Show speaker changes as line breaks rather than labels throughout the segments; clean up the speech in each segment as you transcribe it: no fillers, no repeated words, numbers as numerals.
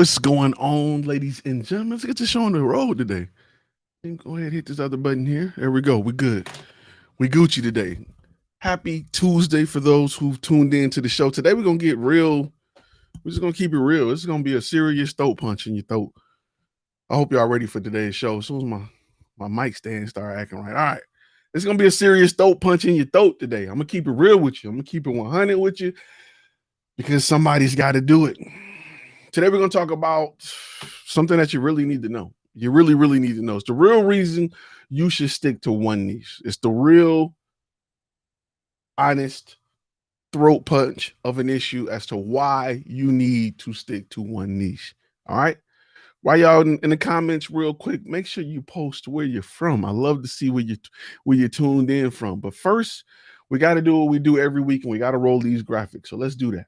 What's going on, ladies and gentlemen? Let's get this show on the road today. Go ahead, hit this other button here. There we go. We good. We Gucci today. Happy Tuesday for those who've tuned in to the show. Today we're gonna get real. We're just gonna keep it real. This is gonna be a serious throat punch in your throat. I hope y'all ready for today's show. As soon as my mic stand start acting right. All right. It's gonna be a serious throat punch in your throat today. I'm gonna keep it real with you. I'm gonna keep it 100 with you because somebody's got to do it. Today we're going to talk about something that you really need to know. You really, really need to know. It's the real reason you should stick to one niche. It's the real, honest throat punch of an issue as to why you need to stick to one niche. All right? While y'all in the comments real quick, make sure you post where you're from. I love to see where you're tuned in from. But first, we got to do what we do every week, and we got to roll these graphics. So let's do that.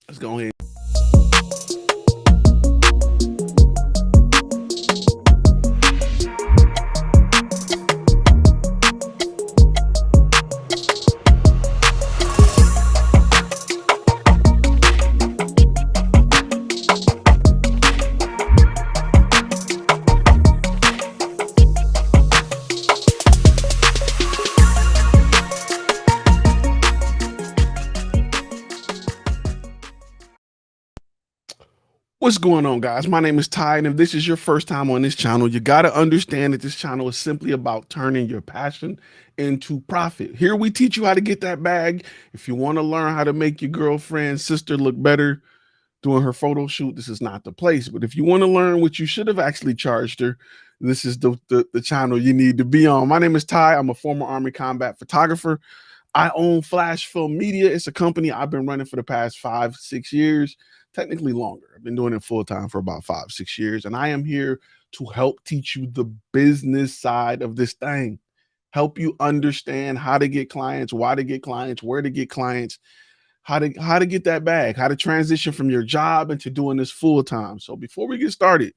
Let's go ahead. What's going on, guys? My name is Ty, and if this is your first time on this channel, you got to understand that this channel is simply about turning your passion into profit. Here we teach you how to get that bag. If you want to learn how to make your girlfriend, sister look better doing her photo shoot, this is not the place. But if you want to learn what you should have actually charged her, this is the channel you need to be on. My name is Ty. I'm a former Army combat photographer. I own FlashFilm Media. It's a company I've been running for the past 5-6 years. Technically longer. I've been doing it full time for about 5-6 years. And I am here to help teach you the business side of this thing. Help you understand how to get clients, why to get clients, where to get clients, how to get that bag, how to transition from your job into doing this full time. So before we get started,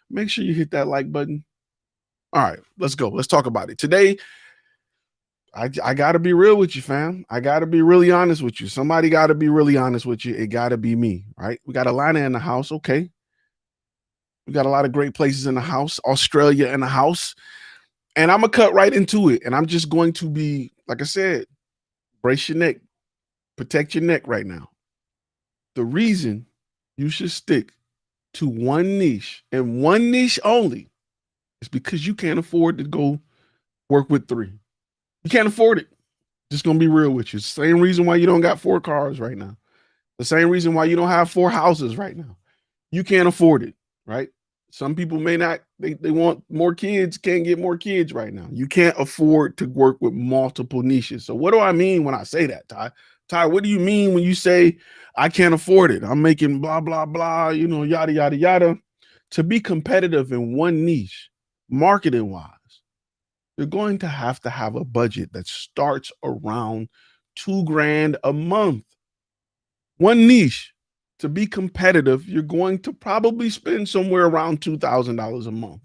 make sure you hit that like button. All right, let's go. Let's talk about it. Today, I got to be real with you, fam. I got to be really honest with you. Somebody got to be really honest with you. It got to be me, right? We got Atlanta in the house. Okay. We got a lot of great places in the house, Australia in the house. And I'm going to cut right into it. And I'm just going to be, like I said, brace your neck, protect your neck right now. The reason you should stick to one niche and one niche only is because you can't afford to go work with three. You can't afford it. Just gonna be real with you. Same reason why you don't got 4 cars right now. The same reason why you don't have 4 houses right now. You can't afford it, right? Some people may not, they want more kids, can't get more kids right now. You can't afford to work with multiple niches. So what do I mean when I say that, Ty? Ty, what do you mean when you say I can't afford it? I'm making blah, blah, blah, yada, yada, yada. To be competitive in one niche, marketing wise, you're going to have a budget that starts around $2,000 a month. One niche. To be competitive, you're going to probably spend somewhere around $2,000 a month.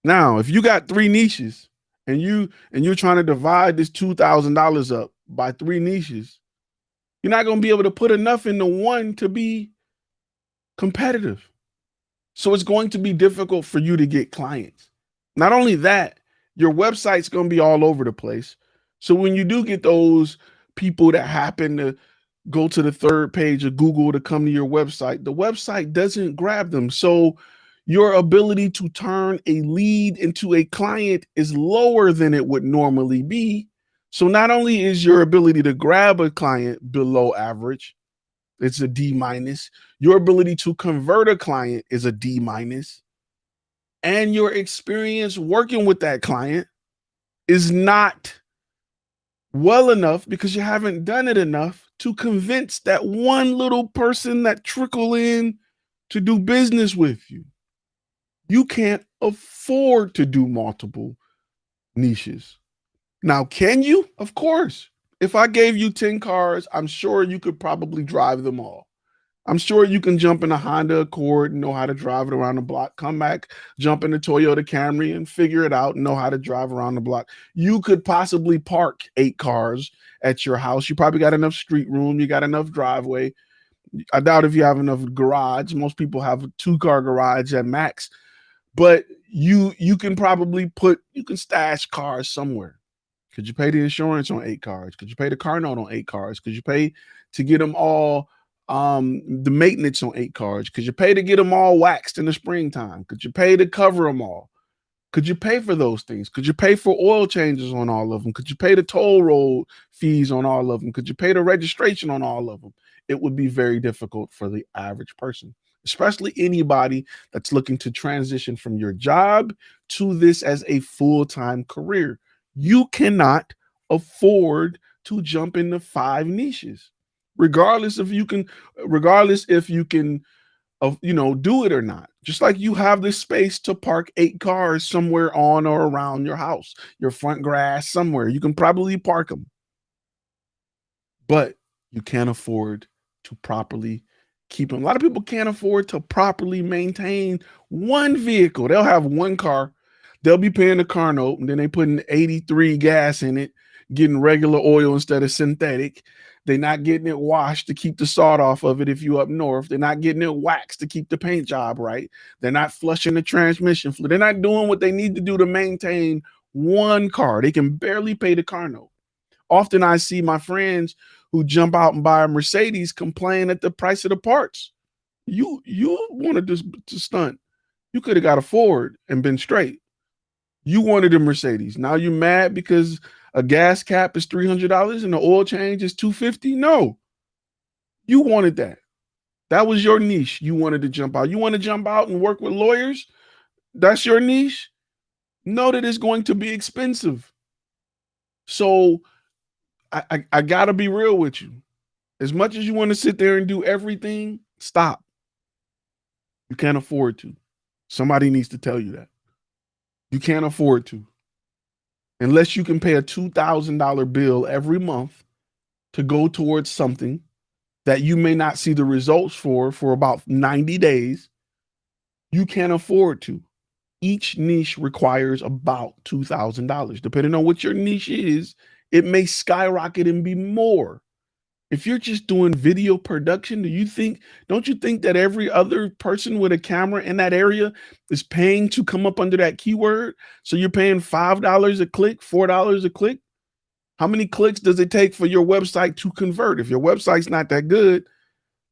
Now, if you got 3 niches and you're trying to divide this $2,000 up by 3 niches, you're not going to be able to put enough into one to be competitive. So it's going to be difficult for you to get clients. Not only that, your website's going to be all over the place. So when you do get those people that happen to go to the 3rd page of Google to come to your website, the website doesn't grab them. So your ability to turn a lead into a client is lower than it would normally be. So not only is your ability to grab a client below average, it's a D-. Your ability to convert a client is a D-. And your experience working with that client is not well enough because you haven't done it enough to convince that one little person that trickle in to do business with you. You can't afford to do multiple niches. Now, can you? Of course. If I gave you 10 cars, I'm sure you could probably drive them all. I'm sure you can jump in a Honda Accord and know how to drive it around the block, come back, jump in the Toyota Camry and figure it out and know how to drive around the block. You could possibly park 8 cars at your house. You probably got enough street room. You got enough driveway. I doubt if you have enough garage. Most people have a 2-car garage at max, but you can probably you can stash cars somewhere. Could you pay the insurance on 8 cars? Could you pay the car note on 8 cars? Could you pay to get them all the maintenance on 8 cars? Could you pay to get them all waxed in the springtime? Could you pay to cover them all? Could you pay for those things? Could you pay for oil changes on all of them? Could you pay the toll road fees on all of them? Could you pay the registration on all of them? It would be very difficult for the average person, especially anybody that's looking to transition from your job to this as a full-time career. You cannot afford to jump into 5 niches, regardless if you can, do it or not. Just like you have this space to park 8 cars somewhere on or around your house, your front grass, somewhere. You can probably park them, but you can't afford to properly keep them. A lot of people can't afford to properly maintain one vehicle. They'll have 1 car, they'll be paying the car note, and then they putting 83 gas in it, getting regular oil instead of synthetic. They're not getting it washed to keep the salt off of it if you up north. They're not getting it waxed to keep the paint job right. They're not flushing the transmission fluid. They're not doing what they need to do to maintain 1 car. They can barely pay the car note. Often I see my friends who jump out and buy a Mercedes complain at the price of the parts. You wanted to stunt. You could have got a Ford and been straight. You wanted a Mercedes. Now you mad because a gas cap is $300 and the oil change is $250? No. You wanted that. That was your niche. You wanted to jump out. You want to jump out and work with lawyers? That's your niche? Know that it's going to be expensive. So I got to be real with you. As much as you want to sit there and do everything, stop. You can't afford to. Somebody needs to tell you that. You can't afford to. Unless you can pay a $2,000 bill every month to go towards something that you may not see the results for about 90 days, you can't afford to. Each niche requires about $2,000. Depending on what your niche is, it may skyrocket and be more. If you're just doing video production, don't you think that every other person with a camera in that area is paying to come up under that keyword? So you're paying $5 a click, $4 a click. How many clicks does it take for your website to convert? If your website's not that good,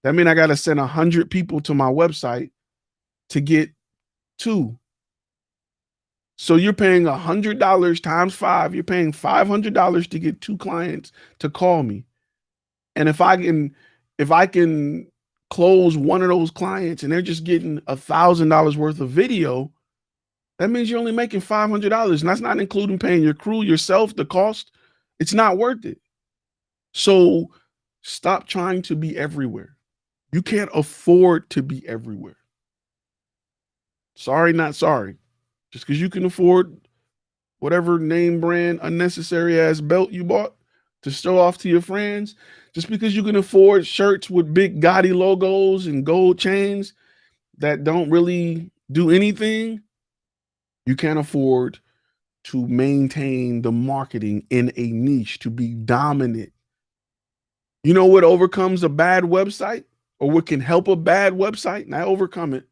that means I got to send 100 people to my website to get 2. So you're paying $100 times 5. You're paying $500 to get 2 clients to call me. And if I can close one of those clients and they're just getting $1,000 worth of video, that means you're only making $500. And that's not including paying your crew, yourself, the cost. It's not worth it. So stop trying to be everywhere. You can't afford to be everywhere. Sorry, not sorry. Just because you can afford whatever name brand unnecessary ass belt you bought to show off to your friends, just because you can afford shirts with big gaudy logos and gold chains that don't really do anything, you can't afford to maintain the marketing in a niche, to be dominant. You know what overcomes a bad website, or what can help a bad website? Not overcome it.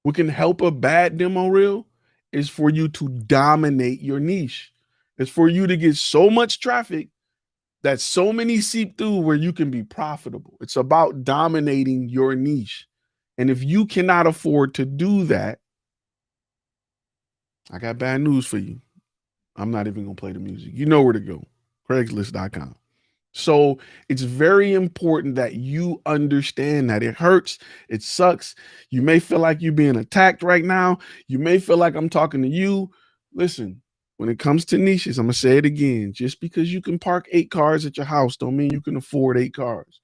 What can help a bad demo reel is for you to dominate your niche. It's for you to get so much traffic that so many seep through where you can be profitable. It's about dominating your niche. And if you cannot afford to do that, I got bad news for you. I'm not even going to play the music. You know where to go. Craigslist.com. So it's very important that you understand that it hurts. It sucks. You may feel like you're being attacked right now. You may feel like I'm talking to you. Listen, when it comes to niches, I'm going to say it again. Just because you can park 8 cars at your house don't mean you can afford 8 cars.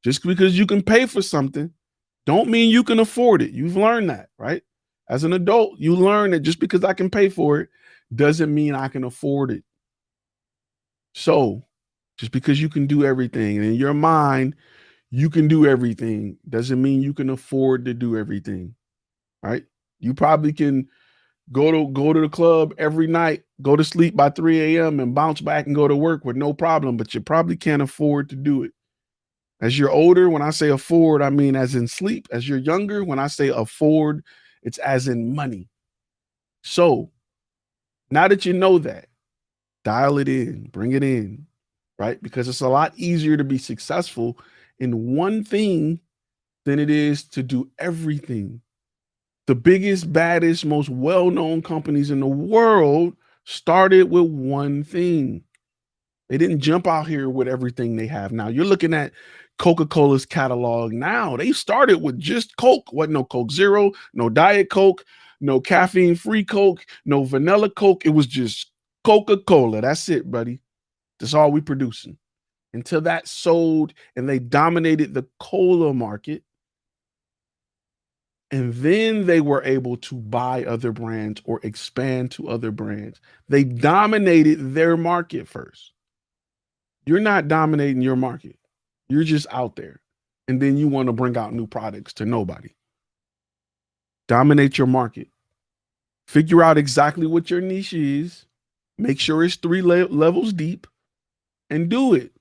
Just because you can pay for something don't mean you can afford it. You've learned that, right? As an adult, you learn that just because I can pay for it doesn't mean I can afford it. So just because you can do everything, and in your mind, you can do everything, doesn't mean you can afford to do everything, right? You probably can go to the club every night, go to sleep by 3 a.m. and bounce back and go to work with no problem, but you probably can't afford to do it. As you're older, when I say afford, I mean as in sleep. As you're younger, when I say afford, it's as in money. So now that you know that, dial it in, bring it in, right? Because it's a lot easier to be successful in one thing than it is to do everything. The biggest, baddest, most well-known companies in the world started with one thing. They didn't jump out here with everything they have now. You're looking at Coca-Cola's catalog now. They started with just Coke. Wasn't no Coke Zero, no Diet Coke, no caffeine-free Coke, no vanilla Coke. It was just Coca-Cola. That's it, buddy. That's all we producing. Until that sold and they dominated the cola market. And then they were able to buy other brands or expand to other brands. They dominated their market first. You're not dominating your market. You're just out there. And then you want to bring out new products to nobody. Dominate your market. Figure out exactly what your niche is. Make sure it's 3 levels deep and do it.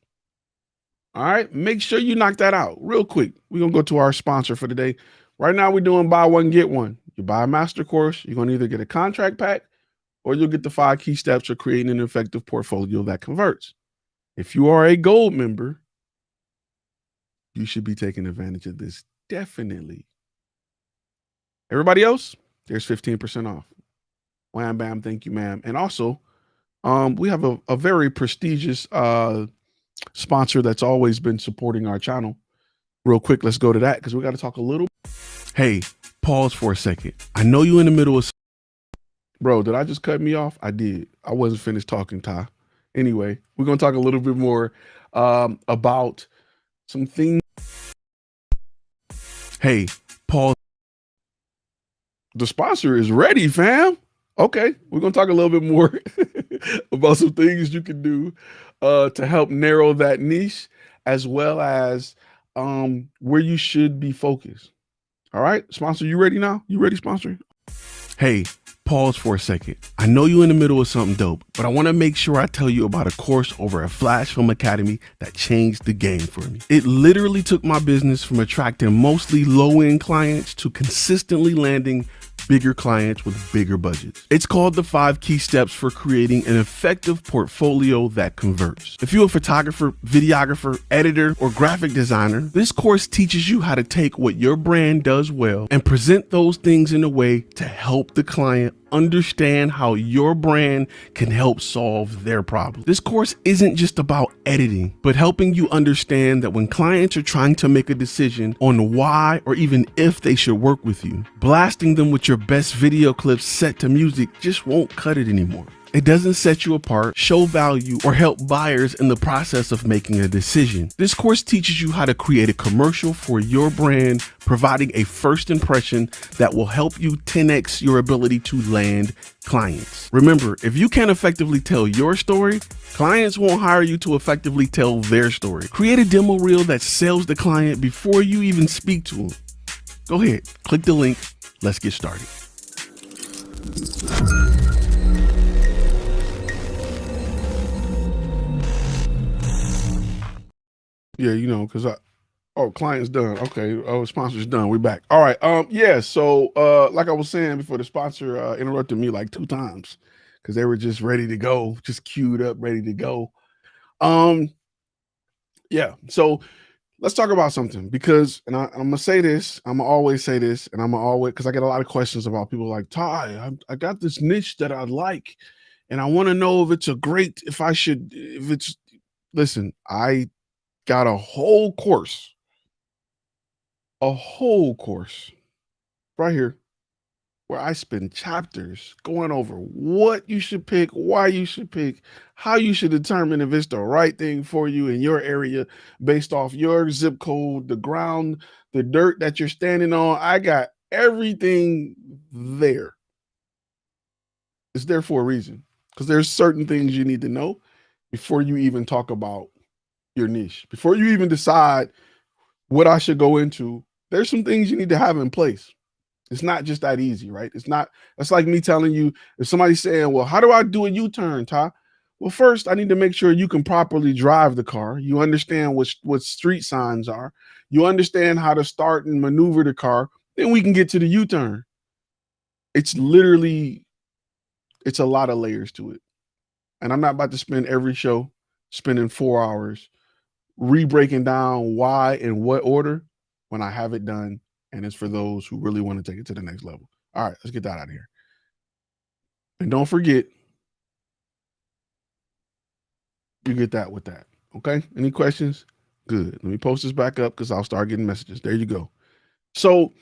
All right. Make sure you knock that out real quick. We're going to go to our sponsor for today. Right now, we're doing buy one, get one. You buy a master course, you're going to either get a contract pack or you'll get the 5 key steps for creating an effective portfolio that converts. If you are a gold member, you should be taking advantage of this. Definitely. Everybody else, there's 15% off. Wham, bam, thank you, ma'am. And also, we have a very prestigious sponsor that's always been supporting our channel. Real quick, let's go to that because we got to talk a little. Hey, pause for a second. I know you're in the middle of. Bro, did I just cut me off? I did. I wasn't finished talking, Ty. Anyway, we're going to talk a little bit more about some things. Hey, pause. The sponsor is ready, fam. Okay, we're going to talk a little bit more about some things you can do to help narrow that niche as well as where you should be focused. All right, sponsor, you ready now? You ready, sponsor? Hey, pause for a second. I know you're in the middle of something dope, but I want to make sure I tell you about a course over at FlashFilm Academy that changed the game for me. It literally took my business from attracting mostly low-end clients to consistently landing bigger clients with bigger budgets. It's called the 5 key steps for creating an effective portfolio that converts. If you're a photographer, videographer, editor, or graphic designer, this course teaches you how to take what your brand does well and present those things in a way to help the client understand how your brand can help solve their problem. This course isn't just about editing, but helping you understand that when clients are trying to make a decision on why or even if they should work with you, blasting them with your best video clips set to music just won't cut it anymore. It doesn't set you apart, show value, or help buyers in the process of making a decision. This course teaches you how to create a commercial for your brand, providing a first impression that will help you 10x your ability to land clients. Remember, if you can't effectively tell your story, clients won't hire you to effectively tell their story. Create a demo reel that sells the client before you even speak to them. Go ahead, click the link. Let's get started. Yeah, you know, because client's done. Okay, sponsor's done. We're back. All right. Yeah. So, like I was saying before, the sponsor interrupted me like 2 times because they were just ready to go, just queued up, ready to go. Yeah. So let's talk about something because, and I'm gonna say this. I'm gonna always say this, and I'm gonna always because I get a lot of questions about people like Ty. I got this niche that I like, and I want to know if it's if it's. Listen, I got a whole course right here where I spend chapters going over what you should pick, why you should pick, how you should determine if it's the right thing for you in your area based off your zip code, the ground, the dirt that you're standing on. I got everything there. It's there for a reason because there's certain things you need to know before you even talk about your niche, before you even decide what I should go into. There's some things you need to have in place. It's not just that easy, right? It's like me telling you, if somebody's saying, well, how do I do a U-turn, Ty? Well, first, I need to make sure you can properly drive the car. You understand what street signs are. You understand how to start and maneuver the car. Then we can get to the U-turn. It's literally, it's a lot of layers to it. And I'm not about to spend every show spending 4 hours re-breaking down why and what order when I have it done. And it's for those who really want to take it to the next level. All right, let's get that out of here. And don't forget, you get that with that. Okay. Any questions? Good. Let me post this back up because I'll start getting messages. There you go. So,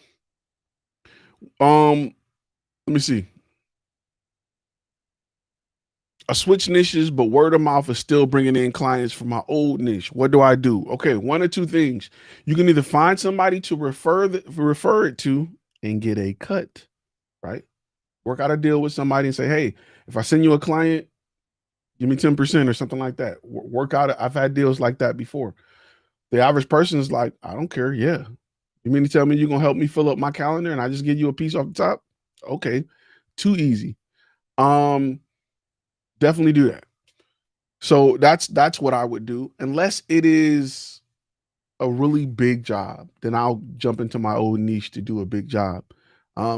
let me see. I switch niches, but word of mouth is still bringing in clients from my old niche. What do I do? Okay, one or two things. You can either find somebody to refer it to and get a cut, right? Work out a deal with somebody and say, hey, if I send you a client, give me 10% or something like that. Work out. I've had deals like that before. The average person is like, I don't care. Yeah. You mean to tell me you're going to help me fill up my calendar and I just give you a piece off the top? Okay. Too easy. Definitely do that. So that's what I would do. Unless it is a really big job, then I'll jump into my old niche to do a big job.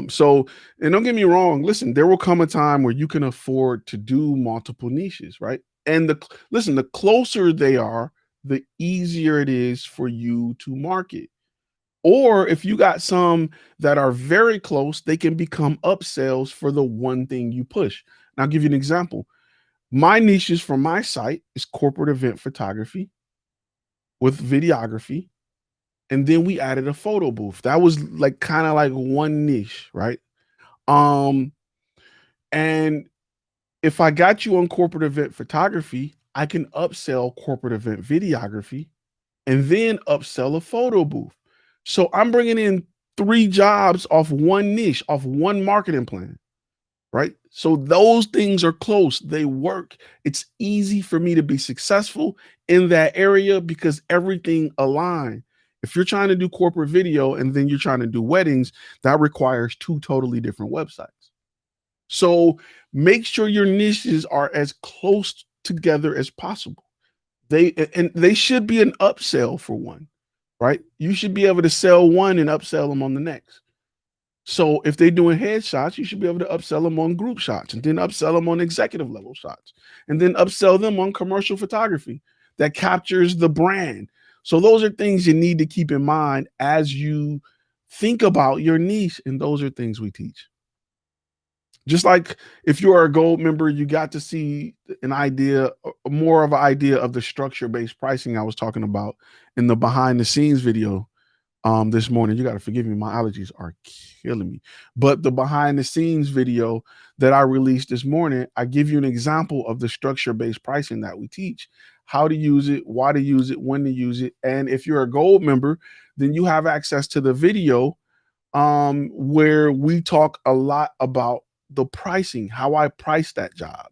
So, and don't get me wrong, listen, there will come a time where you can afford to do multiple niches, right? And the closer they are, the easier it is for you to market. Or if you got some that are very close, they can become upsells for the one thing you push. And I'll give you an example. My niches for my site is corporate event photography with videography. And then we added a photo booth. That was like kind of like one niche, right? Um, and if I got you on corporate event photography, I can upsell corporate event videography and then upsell a photo booth. So I'm bringing in 3 jobs off one niche, off one marketing plan. Right? So those things are close. They work. It's easy for me to be successful in that area because everything aligned. If you're trying to do corporate video and then you're trying to do weddings, that requires 2 totally different websites. So make sure your niches are as close together as possible. They should be an upsell for one, right? You should be able to sell one and upsell them on the next. So if they're doing headshots, you should be able to upsell them on group shots and then upsell them on executive level shots and then upsell them on commercial photography that captures the brand. So those are things you need to keep in mind as you think about your niche. And those are things we teach. Just like if you are a gold member, you got to see an idea, more of an idea of the structure-based pricing I was talking about in the behind the scenes video this morning. You got to forgive me, my allergies are killing me. But the behind the scenes video that I released this morning, I give you an example of the structure-based pricing that we teach, how to use it, why to use it, when to use it. And if you're a gold member, then you have access to the video where we talk a lot about the pricing, how I price that job,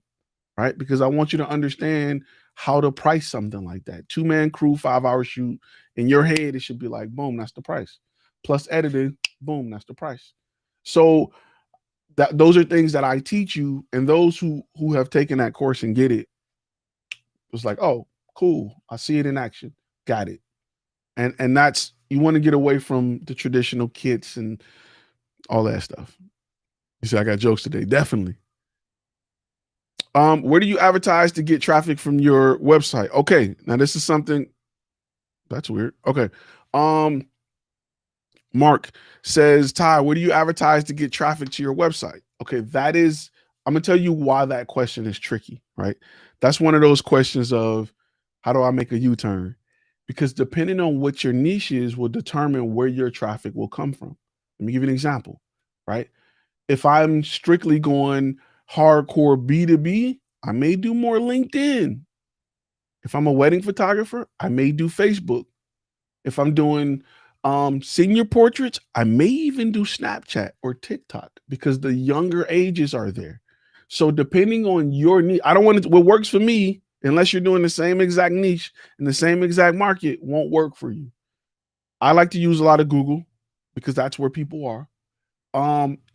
right? Because I want you to understand how to price something like that. 2-man crew, 5-hour shoot. In your head, it should be like, boom, that's the price. Plus editing, boom, that's the price. So those are things that I teach you, and those who have taken that course and get it, it's like, oh, cool. I see it in action. Got it. And that's, you want to get away from the traditional kits and all that stuff. You see, I got jokes today. Definitely. Where do you advertise to get traffic from your website? Okay, now this is something that's weird. Okay. Mark says, Ty, where do you advertise to get traffic to your website? Okay, I'm gonna tell you why that question is tricky, right? That's one of those questions of how do I make a U-turn? Because depending on what your niche is will determine where your traffic will come from. Let me give you an example, right? If I'm strictly going hardcore B2B, I may do more LinkedIn. If I'm a wedding photographer, I may do Facebook. If I'm doing senior portraits, I may even do Snapchat or TikTok because the younger ages are there. So depending on your need, I don't want it, what works for me, unless you're doing the same exact niche in the same exact market, won't work for you. I like to use a lot of Google because that's where people are.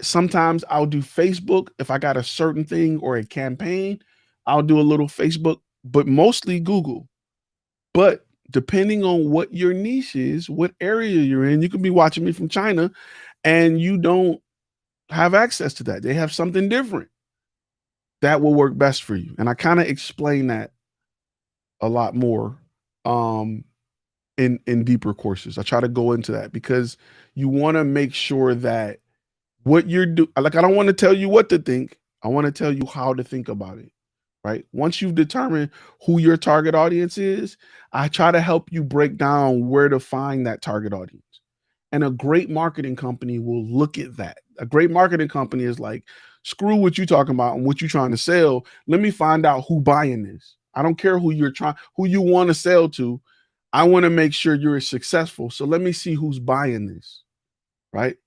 Sometimes I'll do Facebook if I got a certain thing or a campaign. I'll do a little Facebook, but mostly Google. But depending on what your niche is, what area you're in, you could be watching me from China and you don't have access to that. They have something different that will work best for you. And I kind of explain that a lot more um, in deeper courses. I try to go into that because you want to make sure that what you're doing, like, I don't want to tell you what to think. I want to tell you how to think about it. Right. Once you've determined who your target audience is, I try to help you break down where to find that target audience. And a great marketing company will look at that. A great marketing company is like, screw what you're talking about and what you're trying to sell. Let me find out who buying this. I don't care who you want to sell to. I want to make sure you're successful. So let me see who's buying this. Right.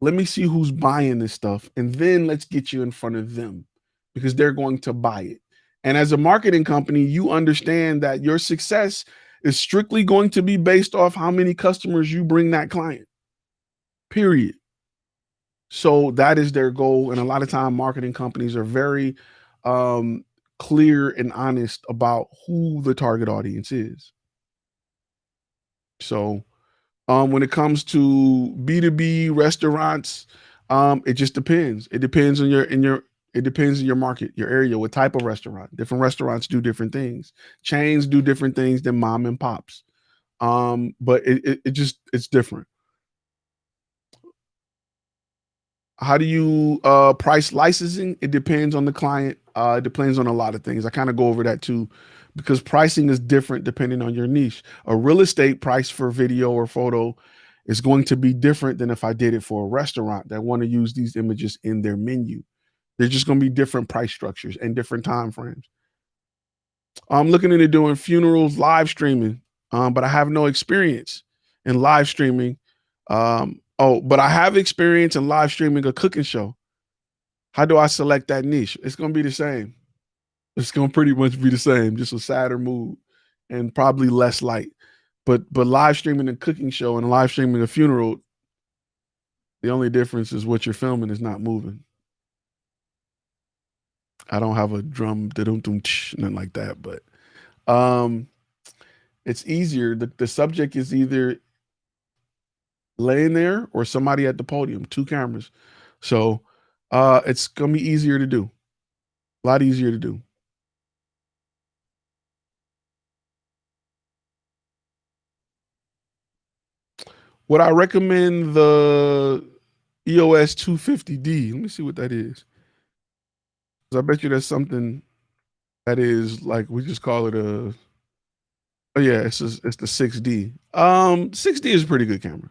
Let me see who's buying this stuff. And then let's get you in front of them because they're going to buy it. And as a marketing company, you understand that your success is strictly going to be based off how many customers you bring that client, period. So that is their goal. And a lot of time marketing companies are very clear and honest about who the target audience is. So when it comes to B2B restaurants, it just depends. It depends on it depends on your market, your area, what type of restaurant. Different restaurants do different things. Chains do different things than mom and pops. But it's different. How do you price licensing? It depends on the client. It depends on a lot of things. I kind of go over that too, because pricing is different depending on your niche. A real estate price for video or photo is going to be different than if I did it for a restaurant that want to use these images in their menu. There's just going to be different price structures and different time frames. I'm looking into doing funerals live streaming, but I have no experience in live streaming. But I have experience in live streaming a cooking show. How do I select that niche? It's going to be the same. It's going to pretty much be the same, just a sadder mood and probably less light. But live streaming a cooking show and live streaming a funeral, the only difference is what you're filming is not moving. I don't have a drum, nothing like that, but it's easier. The subject is either laying there or somebody at the podium, 2 cameras. So it's going to be easier to do. A lot easier to do. Would I recommend the EOS 250D? Let me see what that is. I bet you that's something that is like, we just call it oh yeah, it's the 6D. 6D is a pretty good camera.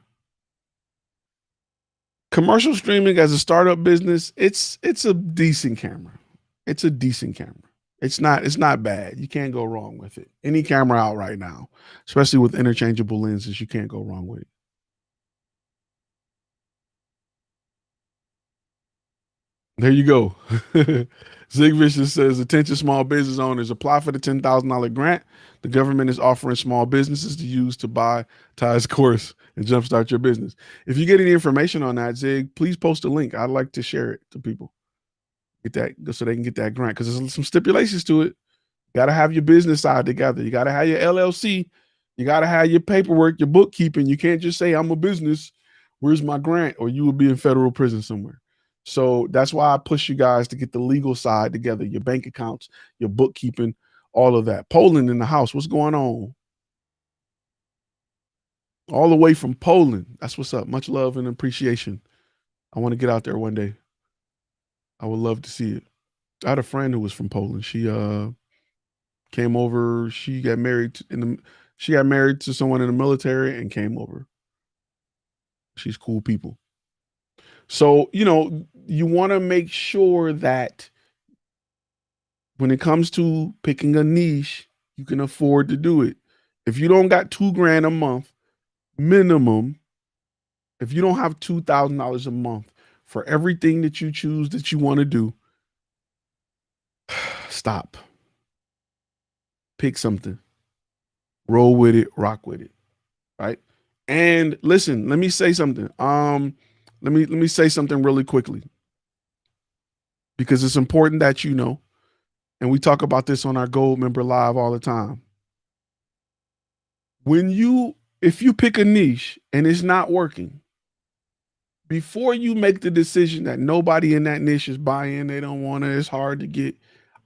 Commercial streaming as a startup business, it's a decent camera. It's a decent camera. It's not bad. You can't go wrong with it. Any camera out right now, especially with interchangeable lenses, you can't go wrong with it. There you go. Zig Vicious says, attention small business owners, apply for the $10,000 grant the government is offering small businesses to use to buy Ty's course and jumpstart your business. If you get any information on that, Zig, please post a link. I'd like to share it to people. Get that so they can get that grant because there's some stipulations to it. You got to have your business side together. You got to have your LLC. You got to have your paperwork, your bookkeeping. You can't just say, I'm a business. Where's my grant? Or you will be in federal prison somewhere. So that's why I push you guys to get the legal side together, your bank accounts, your bookkeeping, all of that. Poland in the house. What's going on? All the way from Poland. That's what's up. Much love and appreciation. I want to get out there one day. I would love to see it. I had a friend who was from Poland. She came over. She got married to someone in the military and came over. She's cool people. So, you want to make sure that when it comes to picking a niche, you can afford to do it. If you don't got $2,000 a month minimum, if you don't have $2,000 a month for everything that you choose that you want to do, stop. Pick something. Roll with it, rock with it. Right? And listen, let me say something. Let me say something really quickly because it's important that you know. and we talk about this on our Gold Member Live all the time. If you pick a niche and it's not working, before you make the decision that nobody in that niche is buying, they don't want it, it's hard to get,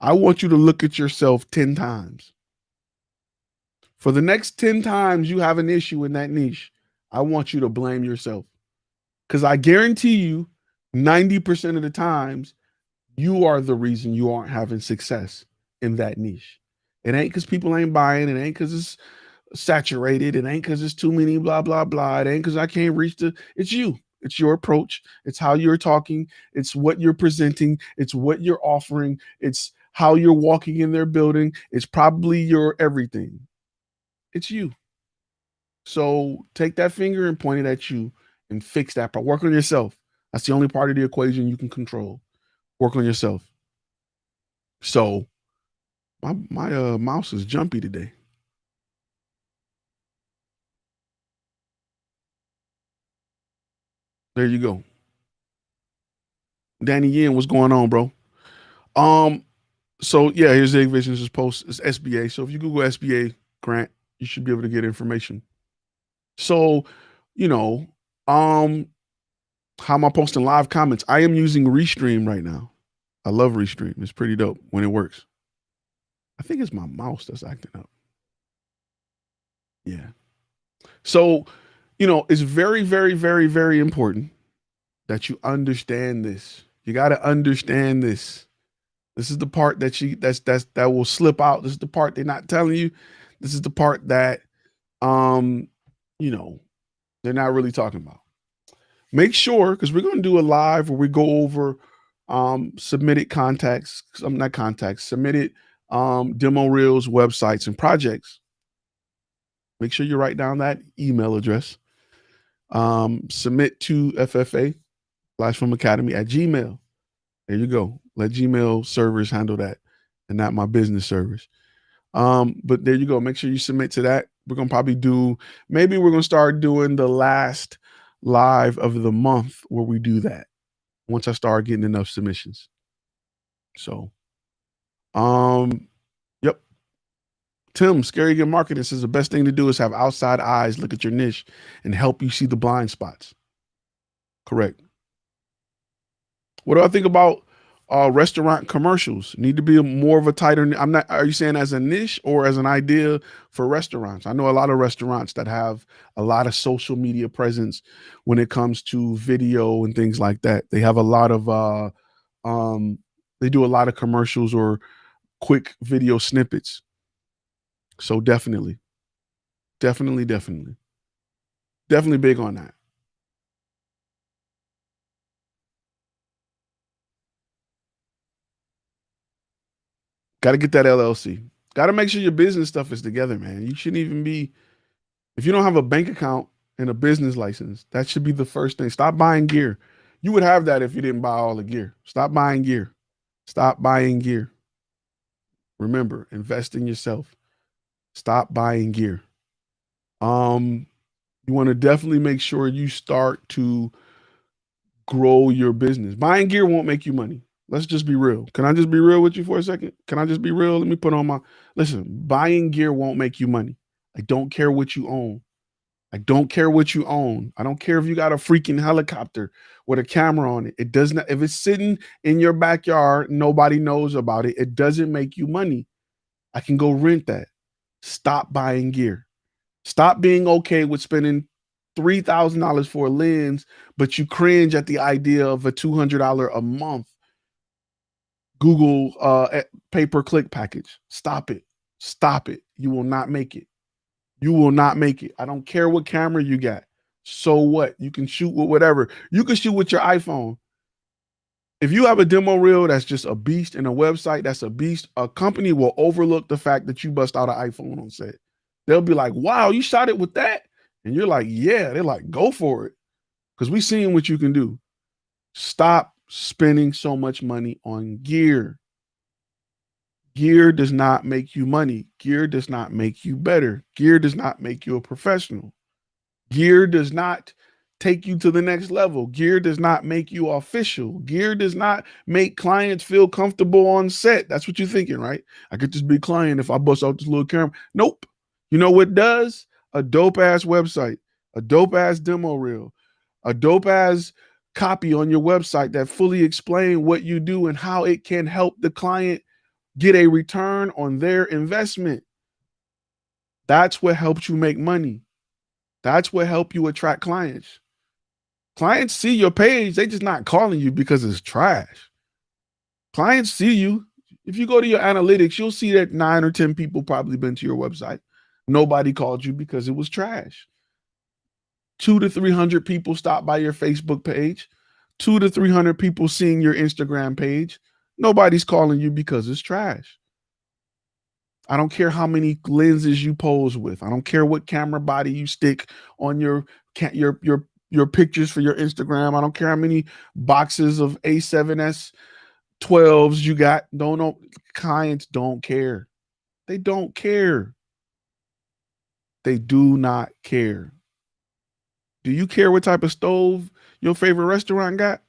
I want you to look at yourself 10 times. For the next 10 times you have an issue in that niche, I want you to blame yourself. Because I guarantee you, 90% of the times, you are the reason you aren't having success in that niche. It ain't because people ain't buying. It ain't because it's saturated. It ain't because it's too many blah, blah, blah. It ain't because I can't reach it's you. It's your approach. It's how you're talking. It's what you're presenting. It's what you're offering. It's how you're walking in their building. It's probably your everything. It's you. So take that finger and point it at you and fix that part. Work on yourself. That's the only part of the equation you can control. Work on yourself. So my mouse is jumpy today. There you go. Danny Yin, what's going on, bro? So yeah, here's the Visions post. It's SBA. So if you Google SBA grant, you should be able to get information. So, you know, how am I posting live comments? I am using Restream right now. I love Restream. It's pretty dope when it works. I think it's my mouse that's acting up. Yeah. So, it's very, very, very, very important that you understand this. You got to understand this. This is the part that will slip out. This is the part they're not telling you. This is the part that they're not really talking about. Make sure, because we're going to do a live where we go over submitted contacts. I'm not contacts, submitted demo reels, websites, and projects. Make sure you write down that email address. Submit to FFA, FlashFilm Academy at Gmail. There you go. Let Gmail servers handle that and not my business servers. But there you go. Make sure you submit to that. We're going to probably maybe we're going to start doing the last live of the month where we do that once I start getting enough submissions. So, yep. Tim, Scary Good Marketing says the best thing to do is have outside eyes look at your niche and help you see the blind spots. Correct. What do I think about restaurant commercials? Need to be more of a tighter. Are you saying as a niche or as an idea for restaurants? I know a lot of restaurants that have a lot of social media presence when it comes to video and things like that. They have a lot of, they do a lot of commercials or quick video snippets. So definitely big on that. Got to get that LLC. Got to make sure your business stuff is together, man. You shouldn't even be, if you don't have a bank account and a business license, that should be the first thing. Stop buying gear. You would have that if you didn't buy all the gear. Stop buying gear. Stop buying gear. Remember, invest in yourself. Stop buying gear. You want to definitely make sure you start to grow your business. Buying gear won't make you money. Let's just be real. Can I just be real with you for a second? Can I just be real? Let me put on listen, buying gear won't make you money. I don't care what you own. I don't care what you own. I don't care if you got a freaking helicopter with a camera on it. It does not, if it's sitting in your backyard, nobody knows about it. It doesn't make you money. I can go rent that. Stop buying gear. Stop being okay with spending $3,000 for a lens, but you cringe at the idea of a $200 a month Google pay-per-click package. Stop it. Stop it. You will not make it. You will not make it. I don't care what camera you got. So what? You can shoot with whatever. You can shoot with your iPhone. If you have a demo reel that's just a beast and a website that's a beast, a company will overlook the fact that you bust out an iPhone on set. They'll be like, wow, you shot it with that? And you're like, yeah. They're like, go for it. Because we seen what you can do. Stop spending so much money on gear. Gear does not make you money. Gear does not make you better. Gear does not make you a professional. Gear does not take you to the next level. Gear does not make you official. Gear does not make clients feel comfortable on set. That's what you're thinking, right? I get this big client if I bust out this little camera. Nope. You know what does? A dope ass website, a dope ass demo reel, a dope ass copy on your website that fully explain what you do and how it can help the client get a return on their investment. That's what helps you make money. That's what helps you attract clients. Clients see your page, they just not calling you because it's trash. Clients see you. If you go to your analytics, you'll see that 9 or 10 people probably been to your website. Nobody called you because it was trash. 2 to 300 people stop by your Facebook page. 2 to 300 people seeing your Instagram page. Nobody's calling you because it's trash. I don't care how many lenses you pose with. I don't care what camera body you stick on your pictures for your Instagram. I don't care how many boxes of A7S 12s you got. Don't know. Clients don't care. They don't care. They do not care. Do you care what type of stove your favorite restaurant got?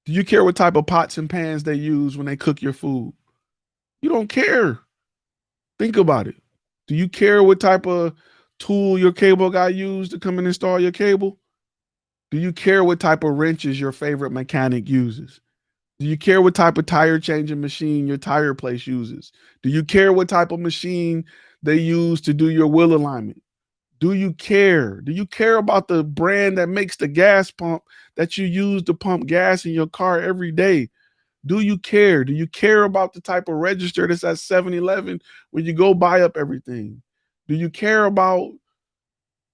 Do you care what type of pots and pans they use when they cook your food? You don't care. Think about it. Do you care what type of tool your cable guy used to come and install your cable? Do you care what type of wrenches your favorite mechanic uses? Do you care what type of tire changing machine your tire place uses? Do you care what type of machine they use to do your wheel alignment? Do you care? Do you care about the brand that makes the gas pump that you use to pump gas in your car every day? Do you care? Do you care about the type of register that's at 7-Eleven when you go buy up everything? Do you care about,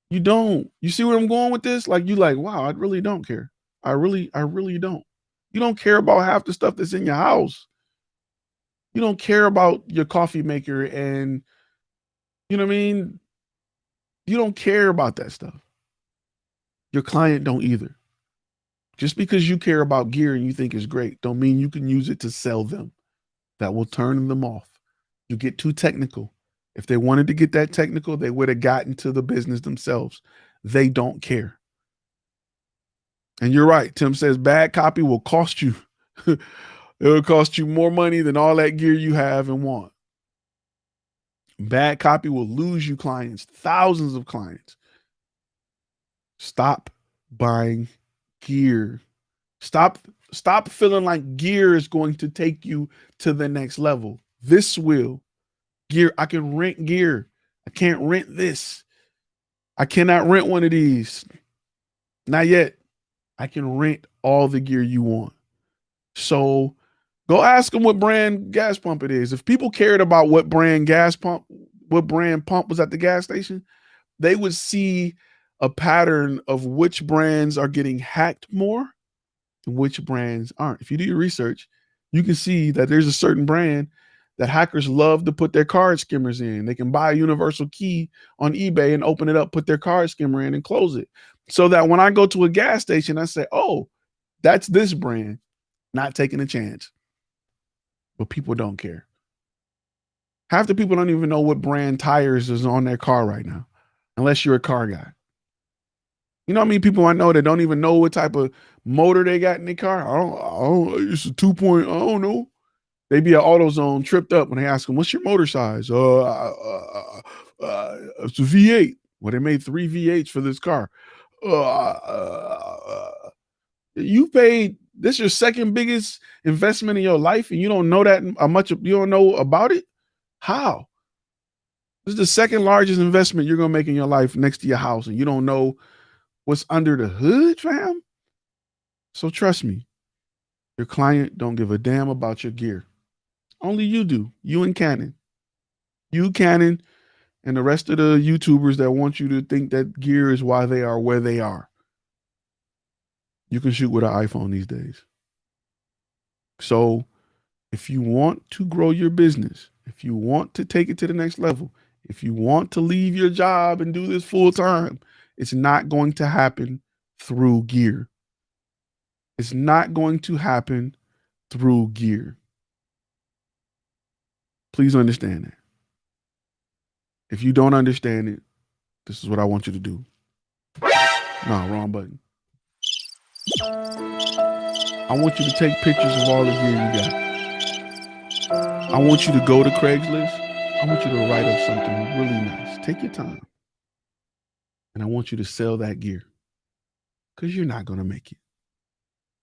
you don't. You see where I'm going with this? Like, you like, wow, I really don't care. I really don't. You don't care about half the stuff that's in your house. You don't care about your coffee maker and, you know what I mean? You don't care about that stuff. Your client don't either. Just because you care about gear and you think it's great, don't mean you can use it to sell them. That will turn them off. You get too technical. If they wanted to get that technical, they would have gotten to the business themselves. They don't care. And you're right. Tim says bad copy will cost you. It will cost you more money than all that gear you have and want. Bad copy will lose you clients, thousands of clients. Stop buying gear. Stop feeling like gear is going to take you to the next level. This will. Gear, I can rent gear. I can't rent this. I cannot rent one of these. Not yet. I can rent all the gear you want. So go ask them what brand gas pump it is. If people cared about what brand pump was at the gas station, they would see a pattern of which brands are getting hacked more and which brands aren't. If you do your research, you can see that there's a certain brand that hackers love to put their card skimmers in. They can buy a universal key on eBay and open it up, put their card skimmer in and close it. So that when I go to a gas station, I say, oh, that's this brand, not taking a chance. But people don't care. Half the people don't even know what brand tires is on their car right now, unless you're a car guy. You know how many people I know that don't even know what type of motor they got in their car? I don't it's a 2 I don't know. They be at AutoZone tripped up when they ask them, what's your motor size? It's a V8. Well, they made 3 V8s for this car. You paid, this is your second biggest investment in your life and you don't know that much, you don't know about it? How? This is the second largest investment you're going to make in your life next to your house and you don't know what's under the hood, fam? So trust me, your client don't give a damn about your gear. Only you do. You and Canon. You, Canon, and the rest of the YouTubers that want you to think that gear is why they are where they are. You can shoot with an iPhone these days. So if you want to grow your business, if you want to take it to the next level, if you want to leave your job and do this full time, it's not going to happen through gear. It's not going to happen through gear. Please understand that. If you don't understand it, this is what I want you to do. No, wrong button. I want you to take pictures of all the gear you got. I want you to go to Craigslist. I want you to write up something really nice. Take your time. And I want you to sell that gear because you're not going to make it.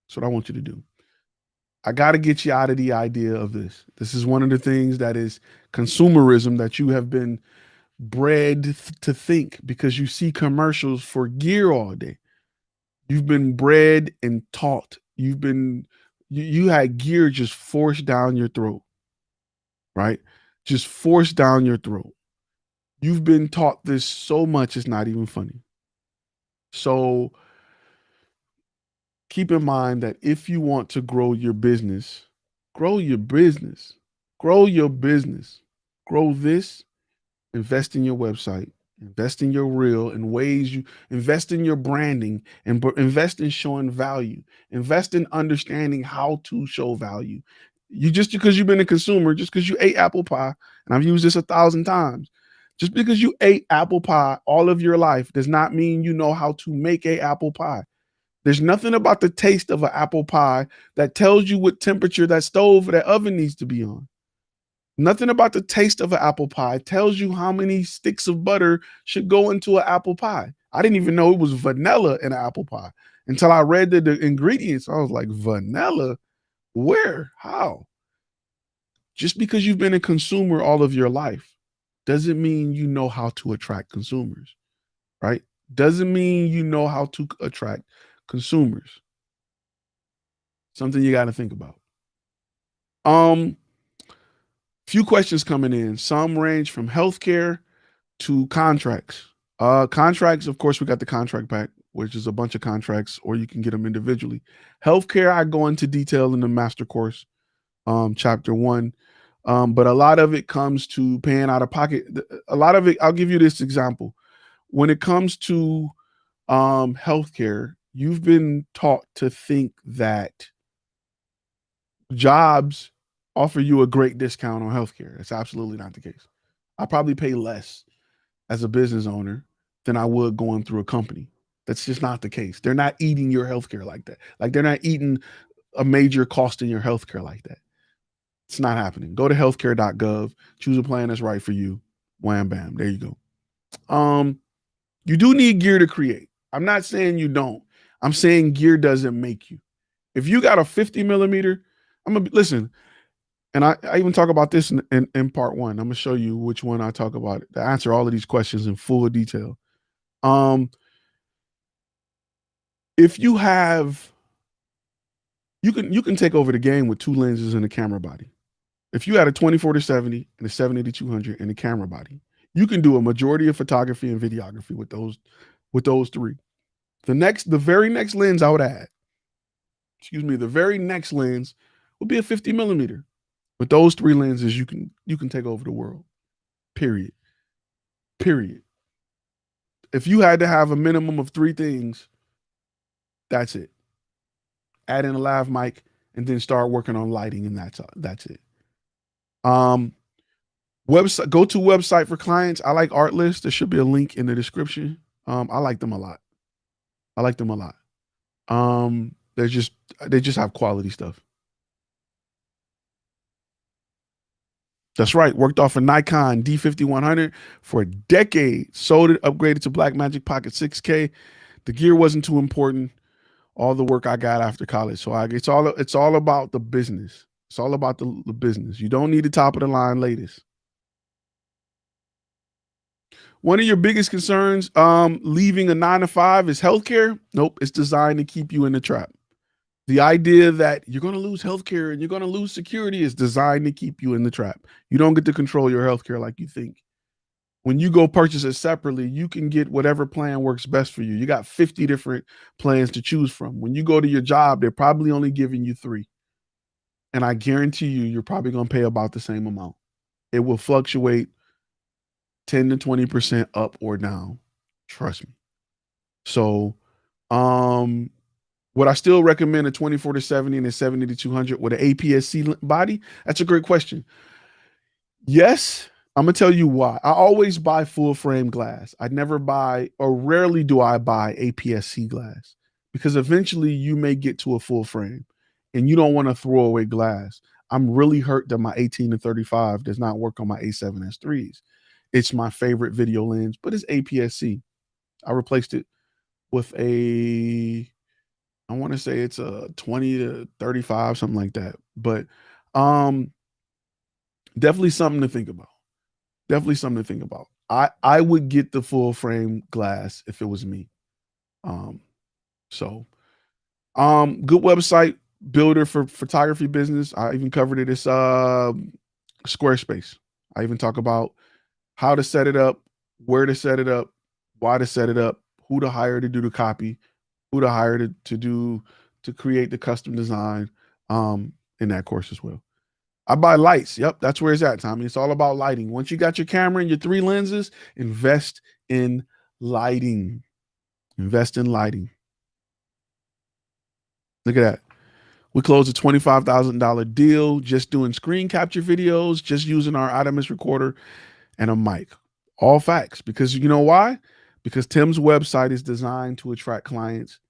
That's what I want you to do. I got to get you out of the idea of this. This is one of the things that is consumerism that you have been bred to think because you see commercials for gear all day. You've been bred and taught. You had gear just forced down your throat, right? Just forced down your throat. You've been taught this so much it's not even funny. So keep in mind that if you want to grow your business, grow your business, grow your business, grow this, invest in your website, invest in your reel in ways you invest in your branding and invest in showing value, invest in understanding how to show value. You just because you've been a consumer, just because you ate apple pie, and I've used this 1,000 times, just because you ate apple pie all of your life does not mean you know how to make a apple pie. There's nothing about the taste of an apple pie that tells you what temperature that stove or that oven needs to be on. Nothing about the taste of an apple pie tells you how many sticks of butter should go into an apple pie. I didn't even know it was vanilla in an apple pie until I read the ingredients. I was like, vanilla? Where? How? Just because you've been a consumer all of your life doesn't mean you know how to attract consumers, right? Doesn't mean you know how to attract consumers. Something you got to think about. Um, Few questions coming in. Some range from healthcare to contracts. Contracts, of course, we got the contract pack, which is a bunch of contracts, or you can get them individually. Healthcare, I go into detail in the master course, chapter 1. But a lot of it comes to paying out of pocket. A lot of it, I'll give you this example. When it comes to healthcare, you've been taught to think that jobs offer you a great discount on healthcare. It's absolutely not the case. I probably pay less as a business owner than I would going through a company. That's just not the case. They're not eating your healthcare like that. Like they're not eating a major cost in your healthcare like that. It's not happening. Go to healthcare.gov, choose a plan that's right for you. Wham bam. There you go. You do need gear to create. I'm not saying you don't. I'm saying gear doesn't make you. If you got a 50 millimeter, I'm gonna listen. And I even talk about this in part 1. I'm gonna show you which one I talk about to answer all of these questions in full detail. Um, if you have, you can take over the game with 2 lenses and a camera body. If you had a 24-70 and a 70-200 and a camera body, you can do a majority of photography and videography with those 3. The very next lens I would add, the very next lens would be a 50 millimeter. With those 3 lenses, you can take over the world. Period. Period. If you had to have a minimum of 3 things, that's it. Add in a lav mic and then start working on lighting, and that's it. Website, go to website for clients. I like Artlist. There should be a link in the description. I like them a lot. They just have quality stuff. That's right. Worked off a Nikon D50-100 for a decade. Sold it, upgraded to Blackmagic Pocket 6K. The gear wasn't too important. All the work I got after college. So it's all about the business. It's all about the business. You don't need the top of the line latest. One of your biggest concerns, leaving a 9 to 5 is healthcare. Nope, it's designed to keep you in the trap. The idea that you're going to lose healthcare and you're going to lose security is designed to keep you in the trap. You don't get to control your healthcare like you think. When you go purchase it separately, you can get whatever plan works best for you. You got 50 different plans to choose from. When you go to your job, they're probably only giving you 3. And I guarantee you're probably going to pay about the same amount. It will fluctuate 10 to 20% up or down. Trust me. So, would I still recommend a 24-70 and a 70-200 with an APS-C body? That's a great question. Yes, I'm gonna tell you why. I always buy full frame glass. I never buy, or rarely do I buy APS-C glass, because eventually you may get to a full frame and you don't want to throw away glass. I'm really hurt that my 18 to 35 does not work on my A7S3s. It's my favorite video lens, but it's APS-C. I replaced it with a, I want to say it's a 20 to 35, something like that. But um definitely something to think about. Definitely something to think about. I would get the full frame glass if it was me. Um, so good website builder for photography business. I even covered it. It's Squarespace. I even talk about how to set it up, where to set it up, why to set it up, who to hire to do the copy, who to hire to do to create the custom design in that course as well. I buy lights. Yep, that's where it's at, Tommy. It's all about lighting. Once you got your camera and your 3 lenses, invest in lighting. Invest in lighting. Look at that. We closed a $25,000 deal just doing screen capture videos, just using our Adamus recorder and a mic. All facts. Because you know why? Because Tim's website is designed to attract clients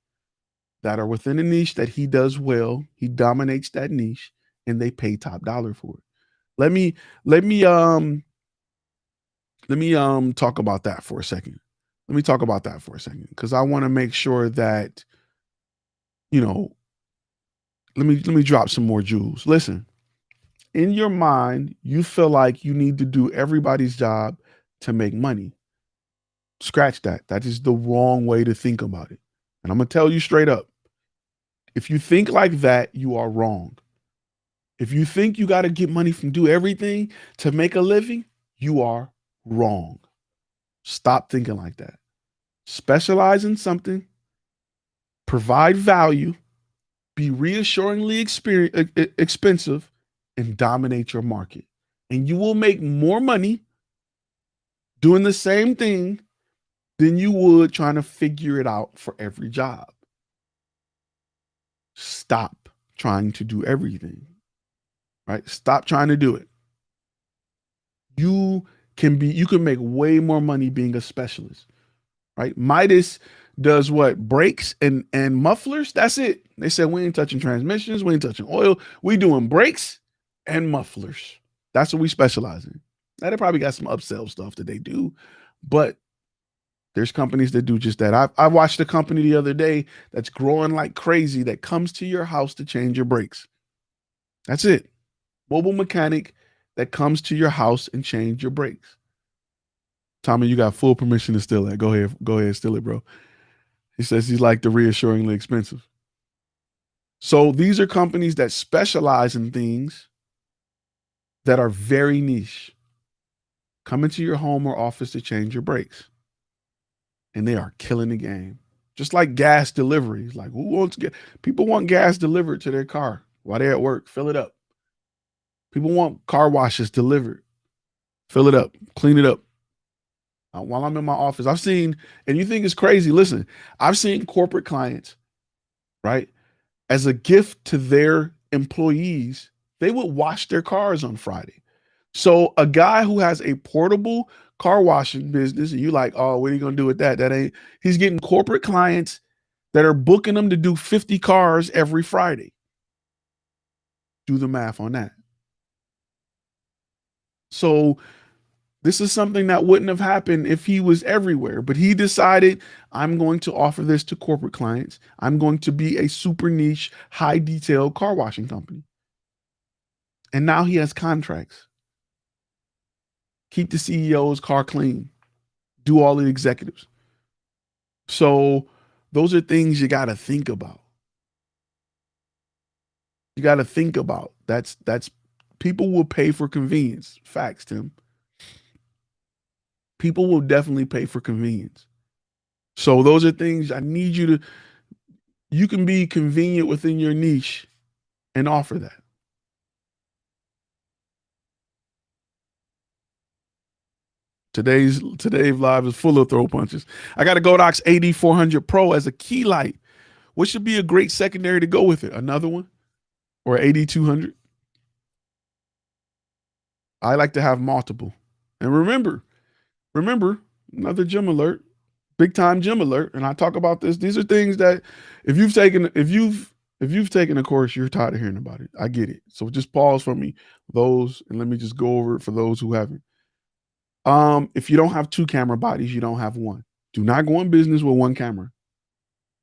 that are within a niche that he does well. He dominates that niche and they pay top dollar for it. Let me talk about that for a second. Let me talk about that for a second, because I want to make sure that, you know, let me drop some more jewels. Listen, in your mind, you feel like you need to do everybody's job to make money. Scratch that. That is the wrong way to think about it. And I'm gonna tell you straight up. If you think like that, you are wrong. If you think you got to get money from do everything to make a living, you are wrong. Stop thinking like that. Specialize in something, provide value, be reassuringly expensive, and dominate your market. And you will make more money doing the same thing than you would trying to figure it out for every job. Stop trying to do everything, right? Stop trying to do it. You can make way more money being a specialist, right? Midas does what? Brakes and mufflers. That's it. They said we ain't touching transmissions, we ain't touching oil. We doing brakes and mufflers. That's what we specialize in. Now they probably got some upsell stuff that they do, but there's companies that do just that. I watched a company the other day that's growing like crazy that comes to your house to change your brakes. That's it. Mobile mechanic that comes to your house and change your brakes. Tommy, you got full permission to steal that. Go ahead, steal it, bro. He says he's like the reassuringly expensive. So these are companies that specialize in things that are very niche. Come into your home or office to change your brakes. And they are killing the game. Just like gas deliveries. Like who wants people want gas delivered to their car while they're at work. Fill it up. People want car washes delivered. Fill it up. Clean it up. While I'm in my office, I've seen, and you think it's crazy. Listen, I've seen corporate clients, right? As a gift to their employees, they would wash their cars on Friday. So a guy who has a portable car washing business, and you like, oh, what are you gonna do with that? That ain't. He's getting corporate clients that are booking them to do 50 cars every Friday. Do the math on that. So this is something that wouldn't have happened if he was everywhere, but he decided, I'm going to offer this to corporate clients. I'm going to be a super niche, high detail car washing company. And now he has contracts. Keep the CEO's car clean. Do all the executives. So those are things you got to think about. You got to think about. That's people will pay for convenience. Facts, Tim. People will definitely pay for convenience. So those are things I need you can be convenient within your niche and offer that. Today's live is full of throw punches. I got a Godox AD400 Pro as a key light. What should be a great secondary to go with it? Another one or AD200? I like to have multiple. And remember, another gym alert, big time gym alert. And I talk about this. These are things that if you've taken a course, you're tired of hearing about it. I get it. So just pause for me, those, and let me just go over it for those who haven't. If you don't have two camera bodies, you don't have one. Do not go in business with one camera.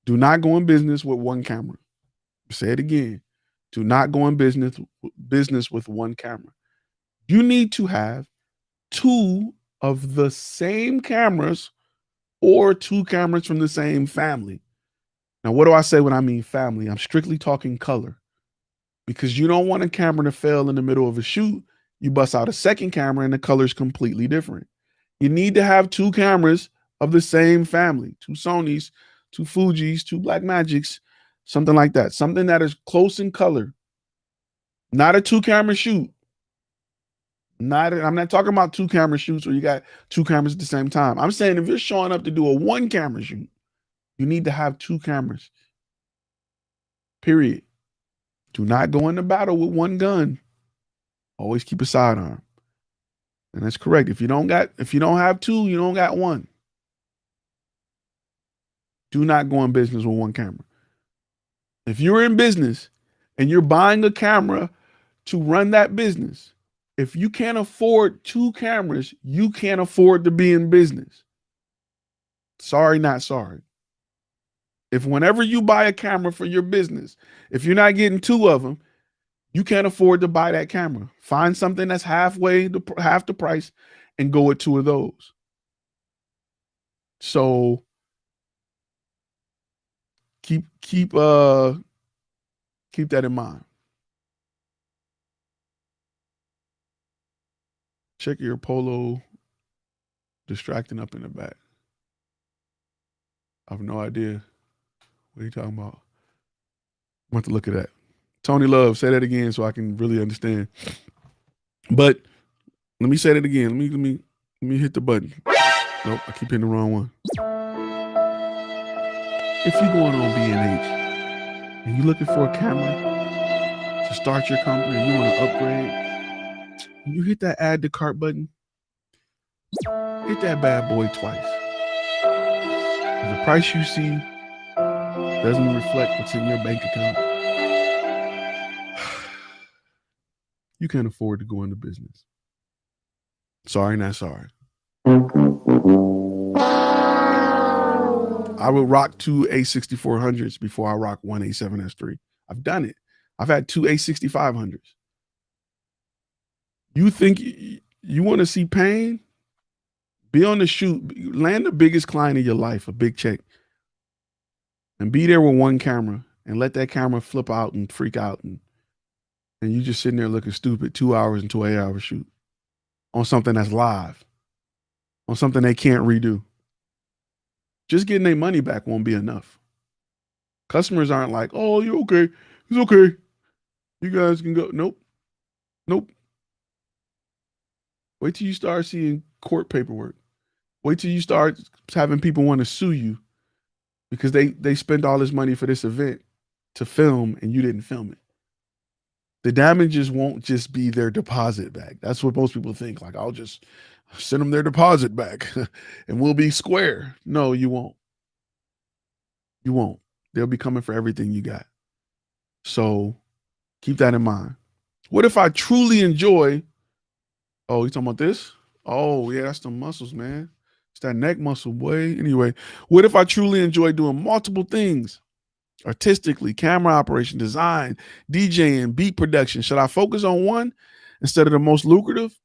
Do not go in business with one camera. Say it again. Do not go in business with one camera. You need to have two of the same cameras or two cameras from the same family. Now, what do I say when I mean family? I'm strictly talking color, because you don't want a camera to fail in the middle of a shoot. You bust out a second camera and the color is completely different. You need to have two cameras of the same family, two Sonys, two Fujis, two Blackmagics, something like that. Something that is close in color. Not a two camera shoot. I'm not talking about two camera shoots where you got two cameras at the same time. I'm saying if you're showing up to do a one camera shoot, you need to have two cameras. Period. Do not go into battle with one gun. Always keep a sidearm. And that's correct. If you don't have two, you don't got one. Do not go in business with one camera. If you're in business and you're buying a camera to run that business, if you can't afford two cameras, you can't afford to be in business. Sorry, not sorry. If whenever you buy a camera for your business, if you're not getting two of them, you can't afford to buy that camera. Find something that's half the price and go with two of those. So keep that in mind. Check your polo distracting up in the back. I have no idea. What are you talking about? I want to look at that. Tony Love, say that again so I can really understand. But let me say that again. Let me hit the button. Nope, I keep hitting the wrong one. If you're going on B&H and you're looking for a camera to start your company and you want to upgrade, you hit that add to cart button. Hit that bad boy twice. If the price you see doesn't reflect what's in your bank account, you can't afford to go into business. Sorry, not sorry. I will rock two A6400s before I rock one A7S3. I've done it. I've had two A6500s. You think you want to see pain? Be on the shoot. Land the biggest client of your life, a big check, and be there with one camera and let that camera flip out and freak out. And you just sitting there looking stupid 2 hours into an 8-hour shoot on something that's live, on something they can't redo. Just getting their money back won't be enough. Customers aren't like, oh, you're okay. It's okay. You guys can go. Nope. Wait till you start seeing court paperwork. Wait till you start having people want to sue you because they spent all this money for this event to film and you didn't film it. The damages won't just be their deposit back. That's what most people think. Like, I'll just send them their deposit back and we'll be square. No, you won't. You won't. They'll be coming for everything you got. So keep that in mind. What if I truly enjoy? Oh, you talking about this? Oh, yeah, that's the muscles, man. It's that neck muscle, boy. Anyway, what if I truly enjoy doing multiple things? Artistically, camera operation, design, DJing, beat production. Should I focus on one instead of the most lucrative?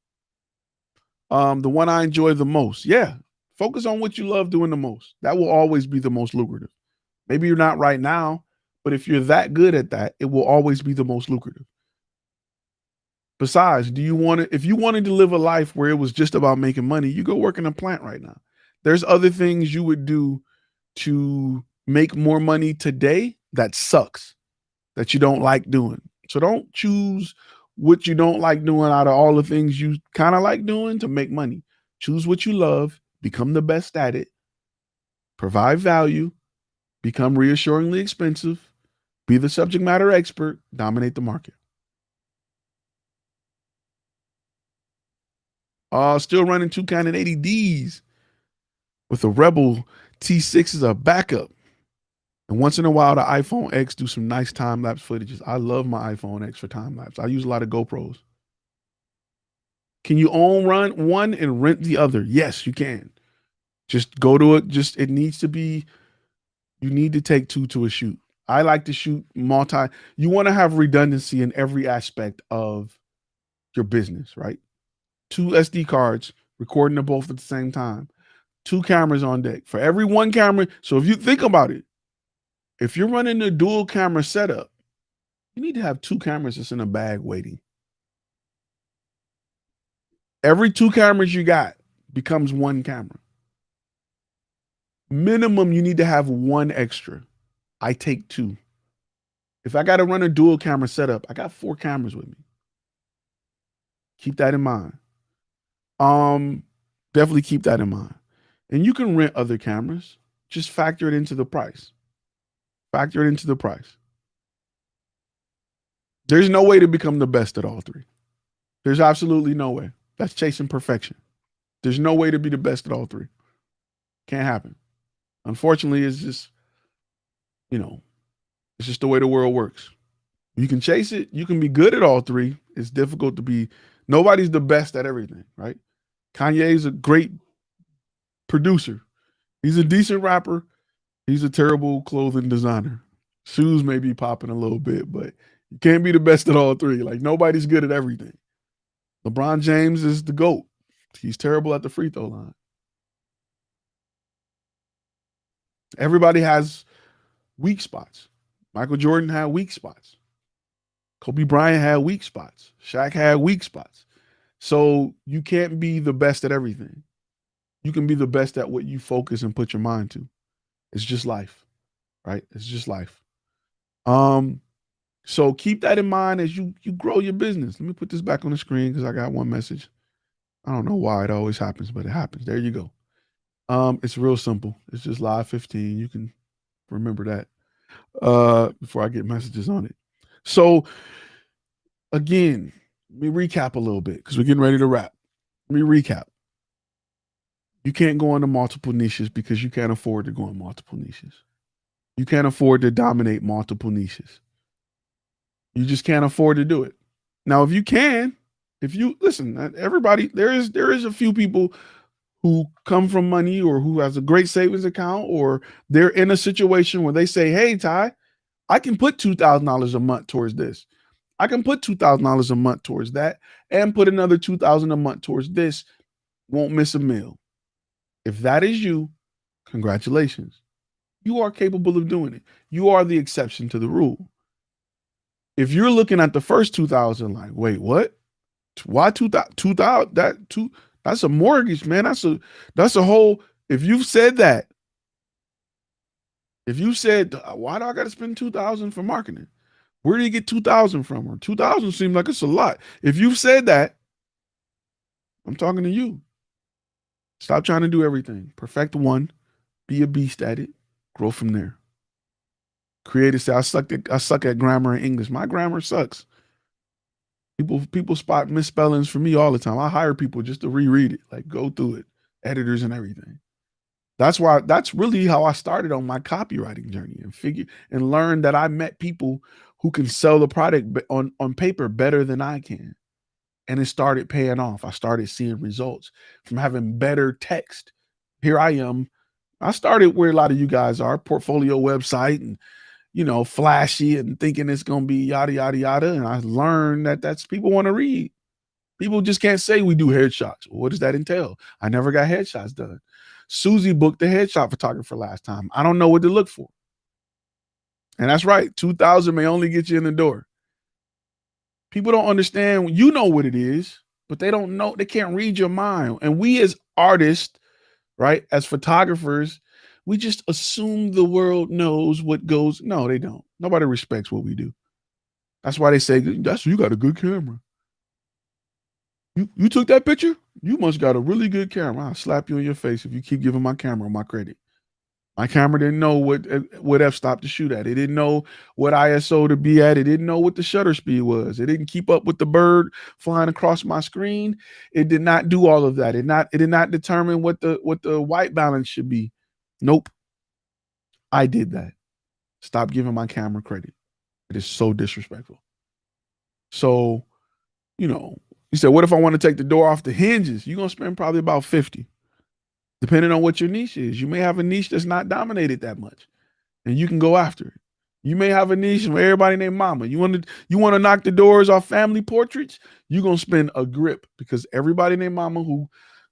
The one I enjoy the most. Yeah. Focus on what you love doing the most. That will always be the most lucrative. Maybe you're not right now, but if you're that good at that, it will always be the most lucrative. Besides, if you wanted to live a life where it was just about making money, you go work in a plant right now. There's other things you would do to make more money today that sucks, that you don't like doing. So don't choose what you don't like doing out of all the things you kind of like doing to make money. Choose what you love, become the best at it, provide value, become reassuringly expensive, be the subject matter expert, dominate the market. Still running two Canon 80Ds with a Rebel T6 as a backup. And once in a while, the iPhone X do some nice time lapse footages. I love my iPhone X for time lapse. I use a lot of GoPros. Can you own run one and rent the other? Yes, you can. Just go to it. Just it needs to be. You need to take two to a shoot. I like to shoot multi. You want to have redundancy in every aspect of your business, right? Two SD cards, recording them both at the same time. Two cameras on deck for every one camera. So if you think about it, if you're running a dual camera setup, you need to have two cameras that's in a bag waiting. Every two cameras you got becomes one camera. Minimum, you need to have one extra. I take two. If I got to run a dual camera setup, I got four cameras with me. Keep that in mind. Definitely keep that in mind. And you can rent other cameras. Just factor it into the price. Factor it into the price. There's no way to become the best at all three. There's absolutely no way. That's chasing perfection. There's no way to be the best at all three. Can't happen. Unfortunately, it's just, it's just the way the world works. You can chase it. You can be good at all three. It's difficult to be, nobody's the best at everything, right? Kanye's a great producer. He's a decent rapper. He's a terrible clothing designer. Shoes may be popping a little bit, but you can't be the best at all three. Like nobody's good at everything. LeBron James is the GOAT. He's terrible at the free throw line. Everybody has weak spots. Michael Jordan had weak spots. Kobe Bryant had weak spots. Shaq had weak spots. So you can't be the best at everything. You can be the best at what you focus and put your mind to. It's just life, right? It's just life. So keep that in mind as you grow your business. Let me put this back on the screen because I got one message. I don't know why it always happens, but it happens. There you go. It's real simple. It's just live 15. You can remember that before I get messages on it. So again, let me recap a little bit because we're getting ready to wrap. Let me recap. You can't go into multiple niches because you can't afford to go in multiple niches. You can't afford to dominate multiple niches. You just can't afford to do it. Now, if you can, if you listen, everybody, there is a few people who come from money or who has a great savings account or they're in a situation where they say, hey, Ty, I can put $2,000 a month towards this. I can put $2,000 a month towards that and put another $2,000 a month towards this. Won't miss a meal. If that is you, congratulations. You are capable of doing it. You are the exception to the rule. If you're looking at the first 2,000, like, wait, what? Why 2,000? 2,000? That's a mortgage, man. That's a whole. If you've said that, if you said, why do I got to spend 2,000 for marketing? Where do you get 2,000 from? Or 2,000 seems like it's a lot. If you've said that, I'm talking to you. Stop trying to do everything. Perfect one. Be a beast at it. Grow from there. Creators say I suck at grammar and English. My grammar sucks. People spot misspellings for me all the time. I hire people just to reread it, like go through it, editors and everything. That's really how I started on my copywriting journey and learned that I met people who can sell the product on paper better than I can. And it started paying off. I started seeing results from having better text. Here I am. I started where a lot of you guys are, portfolio website and, flashy and thinking it's going to be yada, yada, yada. And I learned that that's people want to read. People just can't say we do headshots. What does that entail? I never got headshots done. Susie booked the headshot photographer last time. I don't know what to look for. And that's right. 2,000 may only get you in the door. People don't understand. You know what it is, but they don't know. They can't read your mind. And we as artists, right, as photographers, we just assume the world knows what goes. No, they don't. Nobody respects what we do. That's why they say, you got a good camera. You took that picture? You must got a really good camera. I'll slap you in your face if you keep giving my camera my credit. My camera didn't know what f-stop to shoot at. It didn't know what ISO to be at. It didn't know what the shutter speed was. It didn't keep up with the bird flying across my screen. It did not do all of that. It did not determine what the white balance should be. Nope. I did that. Stop giving my camera credit. It is so disrespectful. So, you said, what if I want to take the door off the hinges? You're going to spend probably about 50, depending on what your niche is. You may have a niche that's not dominated that much, and you can go after it. You may have a niche from everybody named mama. You want to knock the doors off family portraits? You're going to spend a grip, because everybody named mama who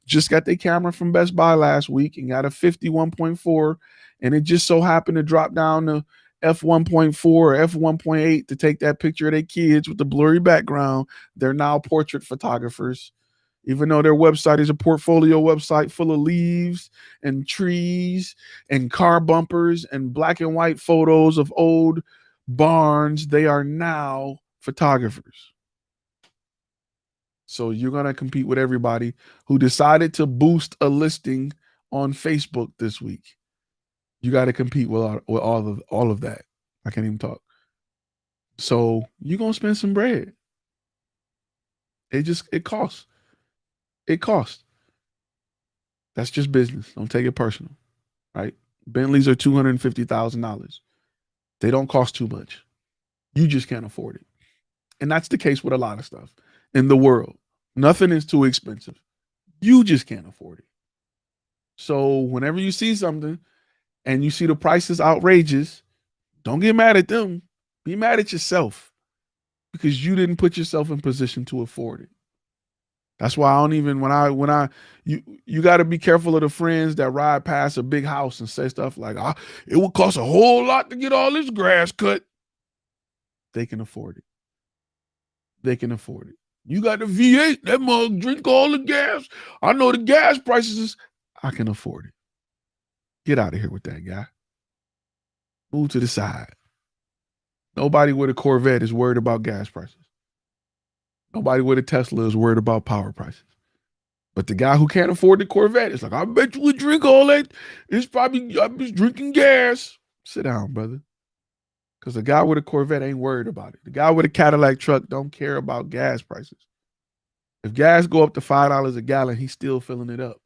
just got their camera from Best Buy last week and got a 51.4, and it just so happened to drop down to f1.4 or f1.8 to take that picture of their kids with the blurry background. They're now portrait photographers, even though their website is a portfolio website full of leaves and trees and car bumpers and black and white photos of old barns. They are now photographers. So you're going to compete with everybody who decided to boost a listing on Facebook this week. You got to compete with all of that. I can't even talk. So you're going to spend some bread. It costs. It costs. That's just business. Don't take it personal, right? Bentleys are $250,000. They don't cost too much. You just can't afford it. And that's the case with a lot of stuff in the world. Nothing is too expensive. You just can't afford it. So whenever you see something and you see the prices outrageous, don't get mad at them. Be mad at yourself, because you didn't put yourself in position to afford it. That's why I don't even, you got to be careful of the friends that ride past a big house and say stuff like, it would cost a whole lot to get all this grass cut. They can afford it. They can afford it. You got the V8, that mug drink all the gas. I know the gas prices. I can afford it. Get out of here with that, guy. Move to the side. Nobody with a Corvette is worried about gas prices. Nobody with a Tesla is worried about power prices. But the guy who can't afford the Corvette is like, I bet you would drink all that. I'm just drinking gas. Sit down, brother. Because the guy with a Corvette ain't worried about it. The guy with a Cadillac truck don't care about gas prices. If gas go up to $5 a gallon, he's still filling it up.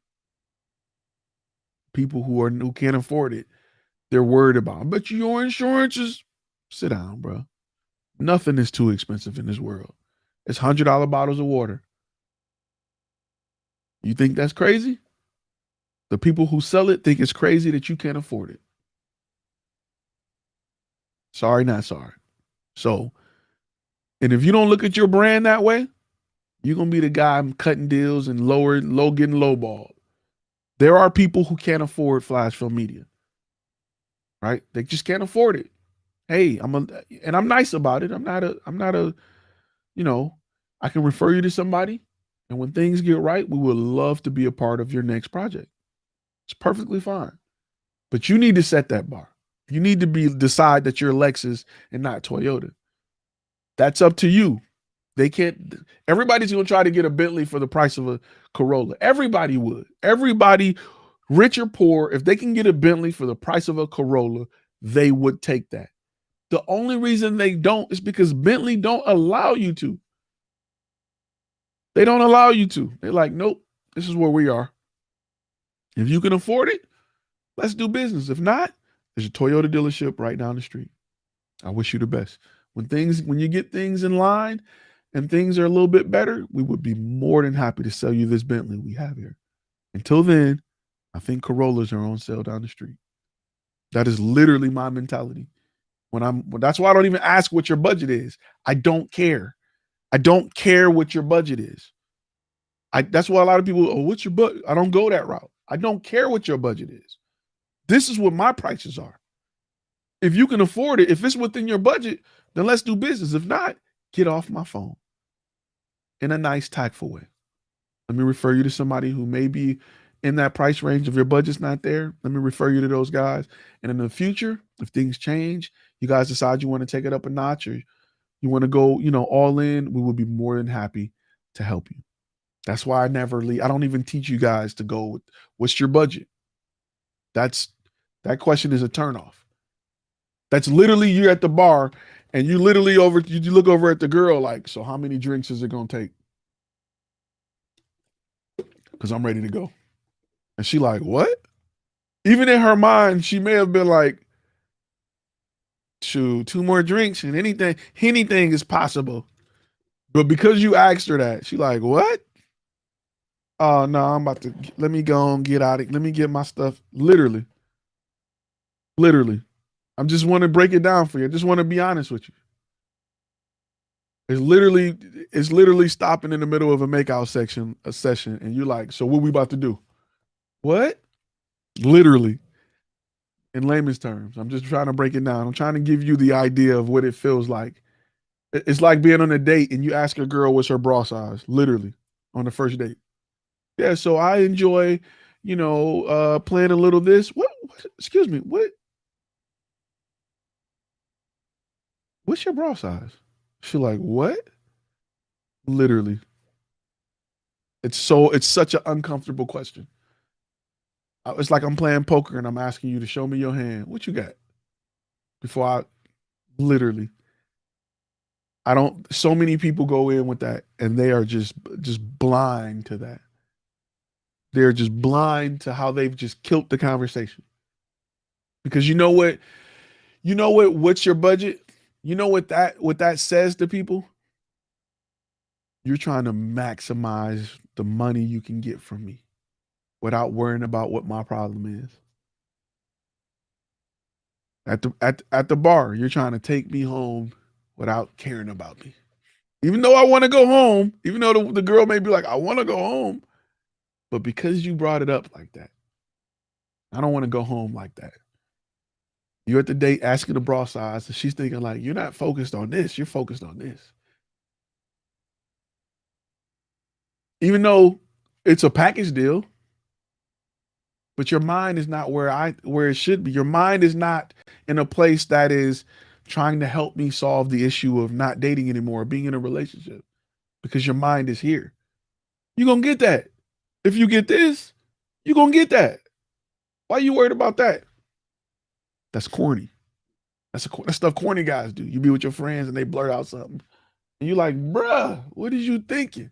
People who can't afford it, they're worried about. I bet you your insurance is. Sit down, bro. Nothing is too expensive in this world. It's $100 bottles of water. You think that's crazy? The people who sell it think it's crazy that you can't afford it. Sorry, not sorry. So, and if you don't look at your brand that way, you're going to be the guy cutting deals and getting lowballed. There are people who can't afford FlashFilm Media, right? They just can't afford it. Hey, I'm nice about it. I'm not a, I can refer you to somebody. And when things get right, we would love to be a part of your next project. It's perfectly fine. But you need to set that bar. You need to decide that you're Lexus and not Toyota. That's up to you. Everybody's going to try to get a Bentley for the price of a Corolla. Everybody would. Everybody, rich or poor, if they can get a Bentley for the price of a Corolla, they would take that. The only reason they don't is because Bentley don't allow you to. They don't allow you to. They're like, nope, this is where we are. If you can afford it, let's do business. If not, there's a Toyota dealership right down the street. I wish you the best. When you get things in line and things are a little bit better, we would be more than happy to sell you this Bentley we have here. Until then, I think Corollas are on sale down the street. That is literally my mentality. That's why I don't even ask what your budget is. I don't care. I don't care what your budget is. That's why a lot of people, what's your budget? I don't go that route. I don't care what your budget is. This is what my prices are. If you can afford it, if it's within your budget, then let's do business. If not, get off my phone in a nice, tactful way. Let me refer you to somebody who may be in that price range. If your budget's not there, let me refer you to those guys. And in the future, if things change, you guys decide you want to take it up a notch or you want to go, all in, we will be more than happy to help you. That's why I never leave. I don't even teach you guys to go with what's your budget. That question is a turnoff. That's literally you're at the bar and you literally you look over at the girl like, so how many drinks is it gonna take? Because I'm ready to go. And she like, what? Even in her mind, she may have been like, shoot, 2 more drinks and anything is possible. But because you asked her that, she like, what? Oh no, I'm about to let me go and get out of let me get my stuff. Literally. Literally. I just want to break it down for you. I just want to be honest with you. It's literally stopping in the middle of a session, and you're like, so what we about to do? What? Literally, in layman's terms. I'm just trying to break it down. I'm trying to give you the idea of what it feels like. It's like being on a date and you ask a girl what's her bra size, literally, on the first date. Yeah, so I enjoy, playing a little this. What excuse me, what's your bra size? She like, what? Literally. It's such an uncomfortable question. It's like I'm playing poker and I'm asking you to show me your hand. What you got? Before I literally, I don't. So many people go in with that and they are just blind to that. They're just blind to how they've just killed the conversation. Because what's your budget? You know what that says to people? You're trying to maximize the money you can get from me without worrying about what my problem is. At the bar, you're trying to take me home without caring about me. Even though I want to go home, even though the girl may be like, I want to go home, but because you brought it up like that, I don't want to go home like that. You're at the date asking the bra size, and she's thinking like, you're not focused on this, you're focused on this. Even though it's a package deal, but your mind is not where it should be. Your mind is not in a place that is trying to help me solve the issue of not dating anymore, being in a relationship, because your mind is here. You're gonna get that. If you get this, you're gonna get that. Why are you worried about that? That's corny. That's stuff corny guys do. You be with your friends and they blurt out something. And you're like, bruh, what is you thinking?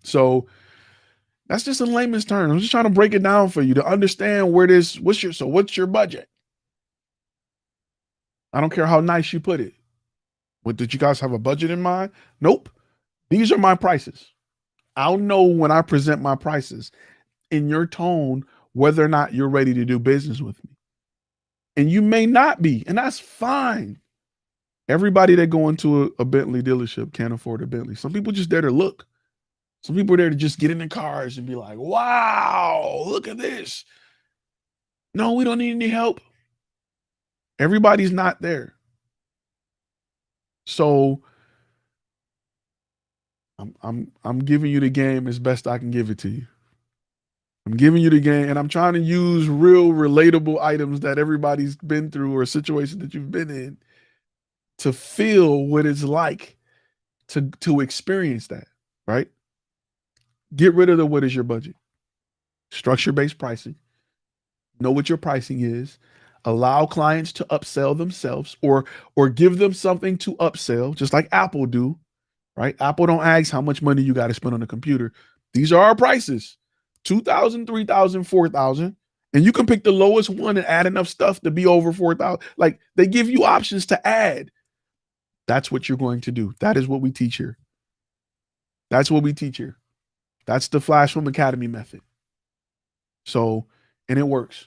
So that's just in layman's terms. I'm just trying to break it down for you to understand what's your budget? I don't care how nice you put it. What, did you guys have a budget in mind? Nope. These are my prices. I'll know when I present my prices in your tone whether or not you're ready to do business with me. And you may not be, and that's fine. Everybody that go into a Bentley dealership can't afford a Bentley. Some people just there to look. Some people are there to just get in their cars and be like, wow, look at this. No, we don't need any help. Everybody's not there. So I'm giving you the game as best I can give it to you. I'm giving you the game, and I'm trying to use real relatable items that everybody's been through or situations that you've been in to feel what it's like to experience that, right? Get rid of the what is your budget. Structure-based pricing. Know what your pricing is. Allow clients to upsell themselves or give them something to upsell, just like Apple do, right? Apple don't ask how much money you got to spend on the computer. These are our prices. 2,000, 3,000, 4,000. And you can pick the lowest one and add enough stuff to be over 4,000. Like they give you options to add. That's what you're going to do. That is what we teach here. That's what we teach here. That's the FlashFilm Academy method. So, and it works.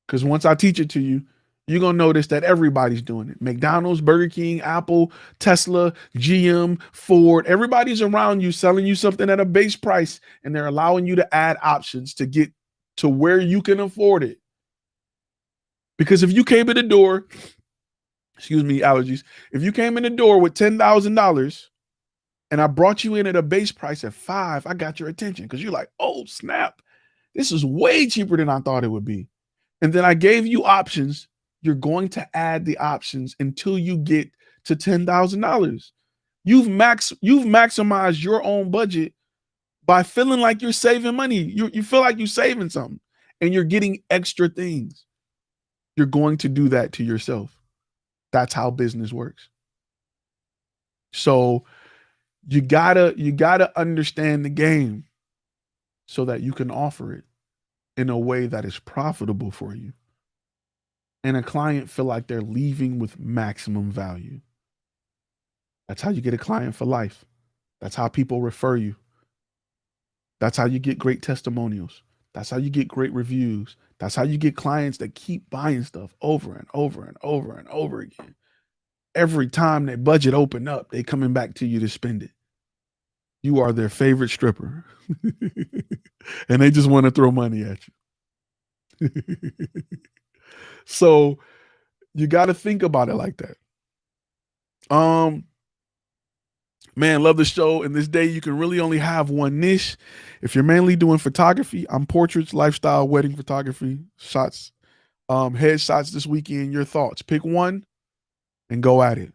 Because once I teach it to you, you're going to notice that everybody's doing it. McDonald's, Burger King, Apple, Tesla, GM, Ford, everybody's around you selling you something at a base price, and they're allowing you to add options to get to where you can afford it. Because if you came in the door, excuse me, allergies, if you came in the door with $10,000 and I brought you in at a base price at 5, I got your attention because you're like, oh, snap. This is way cheaper than I thought it would be. And then I gave you options. You're going to add the options until you get to $10,000. You've maximized your own budget by feeling like you're saving money. You feel like you're saving something and you're getting extra things. You're going to do that to yourself. That's how business works. So you gotta understand the game so that you can offer it in a way that is profitable for you. And a client feel like they're leaving with maximum value. That's how you get a client for life. That's how people refer you. That's how you get great testimonials. That's how you get great reviews. That's how you get clients that keep buying stuff over and over and over and over again. Every time their budget open up, they coming back to you to spend it. You are their favorite stripper. And they just want to throw money at you. So you got to think about it like that. Man, love the show. In this day, you can really only have one niche. If you're mainly doing photography, I'm portraits, lifestyle, wedding photography, shots, headshots this weekend. Your thoughts. Pick one and go at it.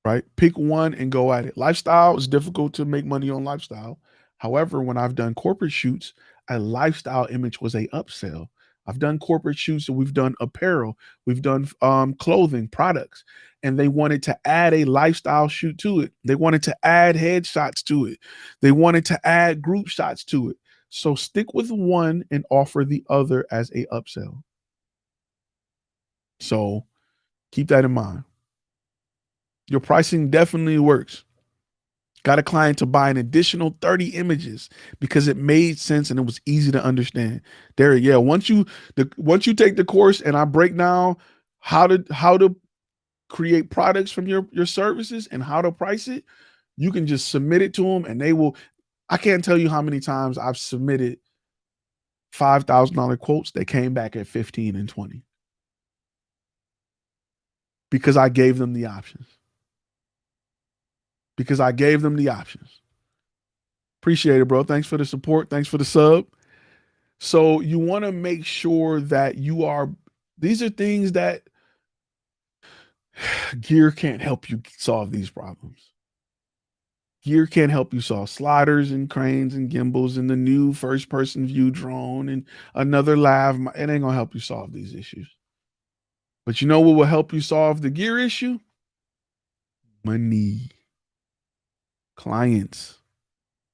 Right? Pick one and go at it. Lifestyle is difficult to make money on lifestyle. However, when I've done corporate shoots, a lifestyle image was a upsell. I've done corporate shoots and we've done apparel, we've done clothing products, and they wanted to add a lifestyle shoot to it. They wanted to add headshots to it. They wanted to add group shots to it. So stick with one and offer the other as a upsell. So keep that in mind. Your pricing definitely works. Got a client to buy an additional 30 images because it made sense and it was easy to understand. Derek, yeah, once you take the course and I break down how to create products from your services and how to price it, you can just submit it to them and they will. I can't tell you how many times I've submitted $5,000 quotes that came back at 15 and 20 because I gave them the options. Appreciate it, bro. Thanks for the support. Thanks for the sub. So you want to make sure that these are things that gear can't help you solve these problems. Gear can't help you solve sliders and cranes and gimbals and the new first person view drone and another lav. It ain't going to help you solve these issues. But you know what will help you solve the gear issue? Money. Clients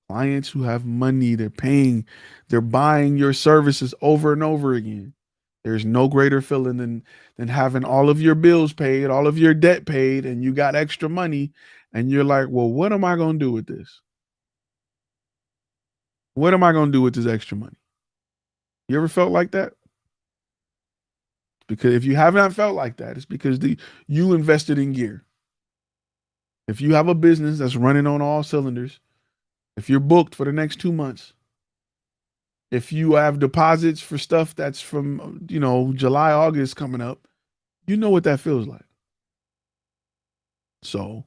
who have money, they're buying your services over and over again. There's no greater feeling than having all of your bills paid, all of your debt paid, and you got extra money, and you're like, well, what am I going to do with this? What am I going to do with this extra money? You ever felt like that? Because if you have not felt like that, it's because you invested in gear. If you have a business that's running on all cylinders, if you're booked for the next 2 months, if you have deposits for stuff that's from, July, August coming up, you know what that feels like. So,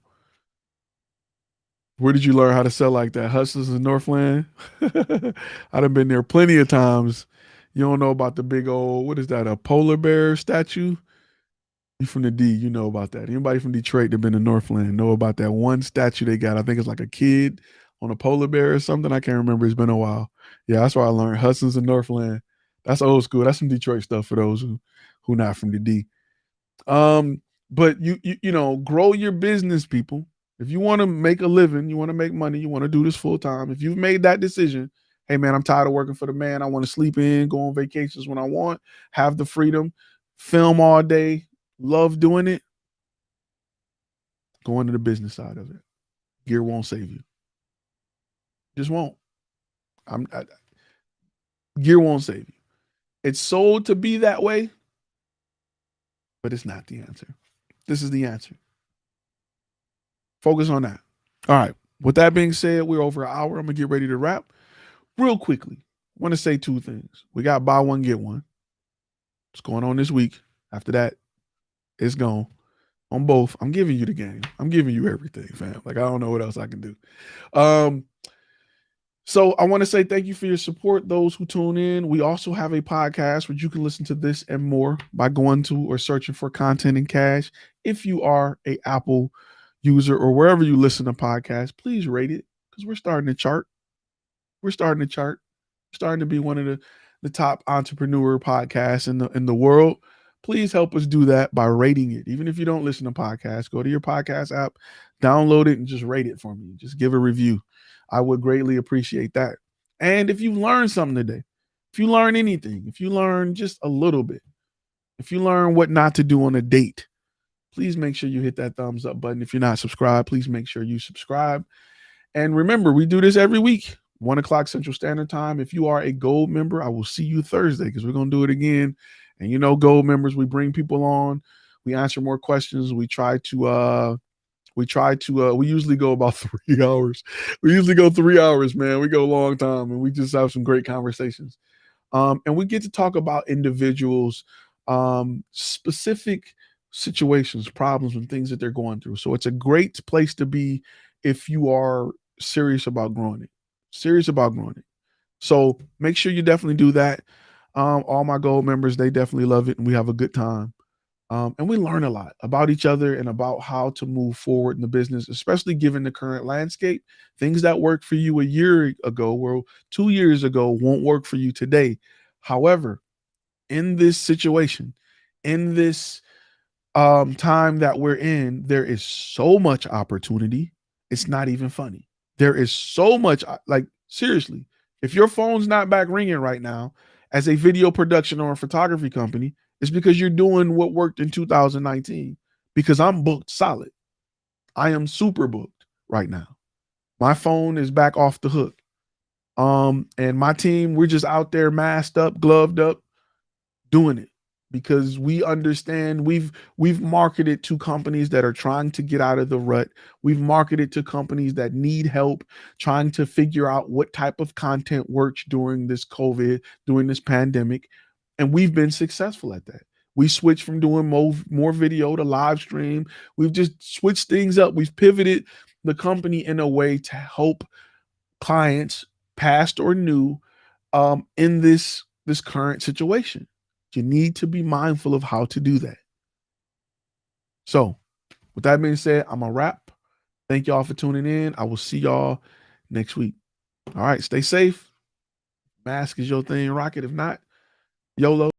where did you learn how to sell like that? Hustlers in Northland? I'd have been there plenty of times. You don't know about the big old, what is that, a polar bear statue? You from the D, you know about that. Anybody from Detroit that been to Northland know about that one statue they got. I think it's like a kid on a polar bear or something. I can't remember. It's been a while. Yeah, that's where I learned Hudson's in Northland. That's old school. That's some Detroit stuff for those who not from the D. But you grow your business, people. If you want to make a living, you want to make money, you want to do this full time. If you've made that decision, hey man, I'm tired of working for the man. I want to sleep in, go on vacations when I want, have the freedom, film all day, love doing it. Go into the business side of it. Gear won't save you. Just won't. Gear won't save you. It's sold to be that way, but it's not the answer. This is the answer. Focus on that. All right. With that being said, we're over an hour. I'm going to get ready to wrap. Real quickly, I want to say two things. We got buy one, get one. What's going on this week? After that, it's gone. On both, I'm giving you the game. I'm giving you everything, fam. Like, I don't know what else I can do. So I want to say thank you for your support, those who tune in. We also have a podcast where you can listen to this and more by going to or searching for Content and Cash. If you are a Apple user or wherever you listen to podcasts, please rate it because we're starting to chart. We're starting to be one of the top entrepreneur podcasts in the world. please help us do that by rating it. Even if you don't listen to podcasts, go to your podcast app, download it, and just rate it for me. Just give a review. I would greatly appreciate that. And if you learned something today, if you learn anything, if you learn just a little bit, if you learn what not to do on a date, please make sure you hit that thumbs up button. If you're not subscribed, please make sure you subscribe. And remember, we do this every week, 1 o'clock Central Standard Time. If you are a gold member, I will see you Thursday because we're going to do it again. And you know, gold members, we bring people on, we answer more questions. We usually go about 3 hours. We usually go 3 hours, man. We go a long time and we just have some great conversations. And we get to talk about individuals, specific situations, problems, and things that they're going through. So it's a great place to be if you are serious about growing it. Serious about growing it. So make sure you definitely do that. All my gold members, they definitely love it, and we have a good time. And we learn a lot about each other and about how to move forward in the business, especially given the current landscape. Things that worked for you a year ago or 2 years ago won't work for you today. However, in this situation, in this time that we're in, there is so much opportunity. It's not even funny. There is so much, like, seriously, if your phone's not back ringing right now as a video production or a photography company, it's because you're doing what worked in 2019. Because I'm booked solid. I am super booked right now. My phone is back off the hook. And my team, we're just out there masked up, gloved up, doing it because we understand we've marketed to companies that are trying to get out of the rut. We've marketed to companies that need help trying to figure out what type of content works during this COVID, during this pandemic. And we've been successful at that. We switched from doing more video to live stream. We've just switched things up. We've pivoted the company in a way to help clients, past or new, in this current situation. You need to be mindful of how to do that. So, with that being said, I'm a wrap. Thank y'all for tuning in. I will see y'all next week. All right, stay safe. Mask is your thing, rocket. If not, YOLO.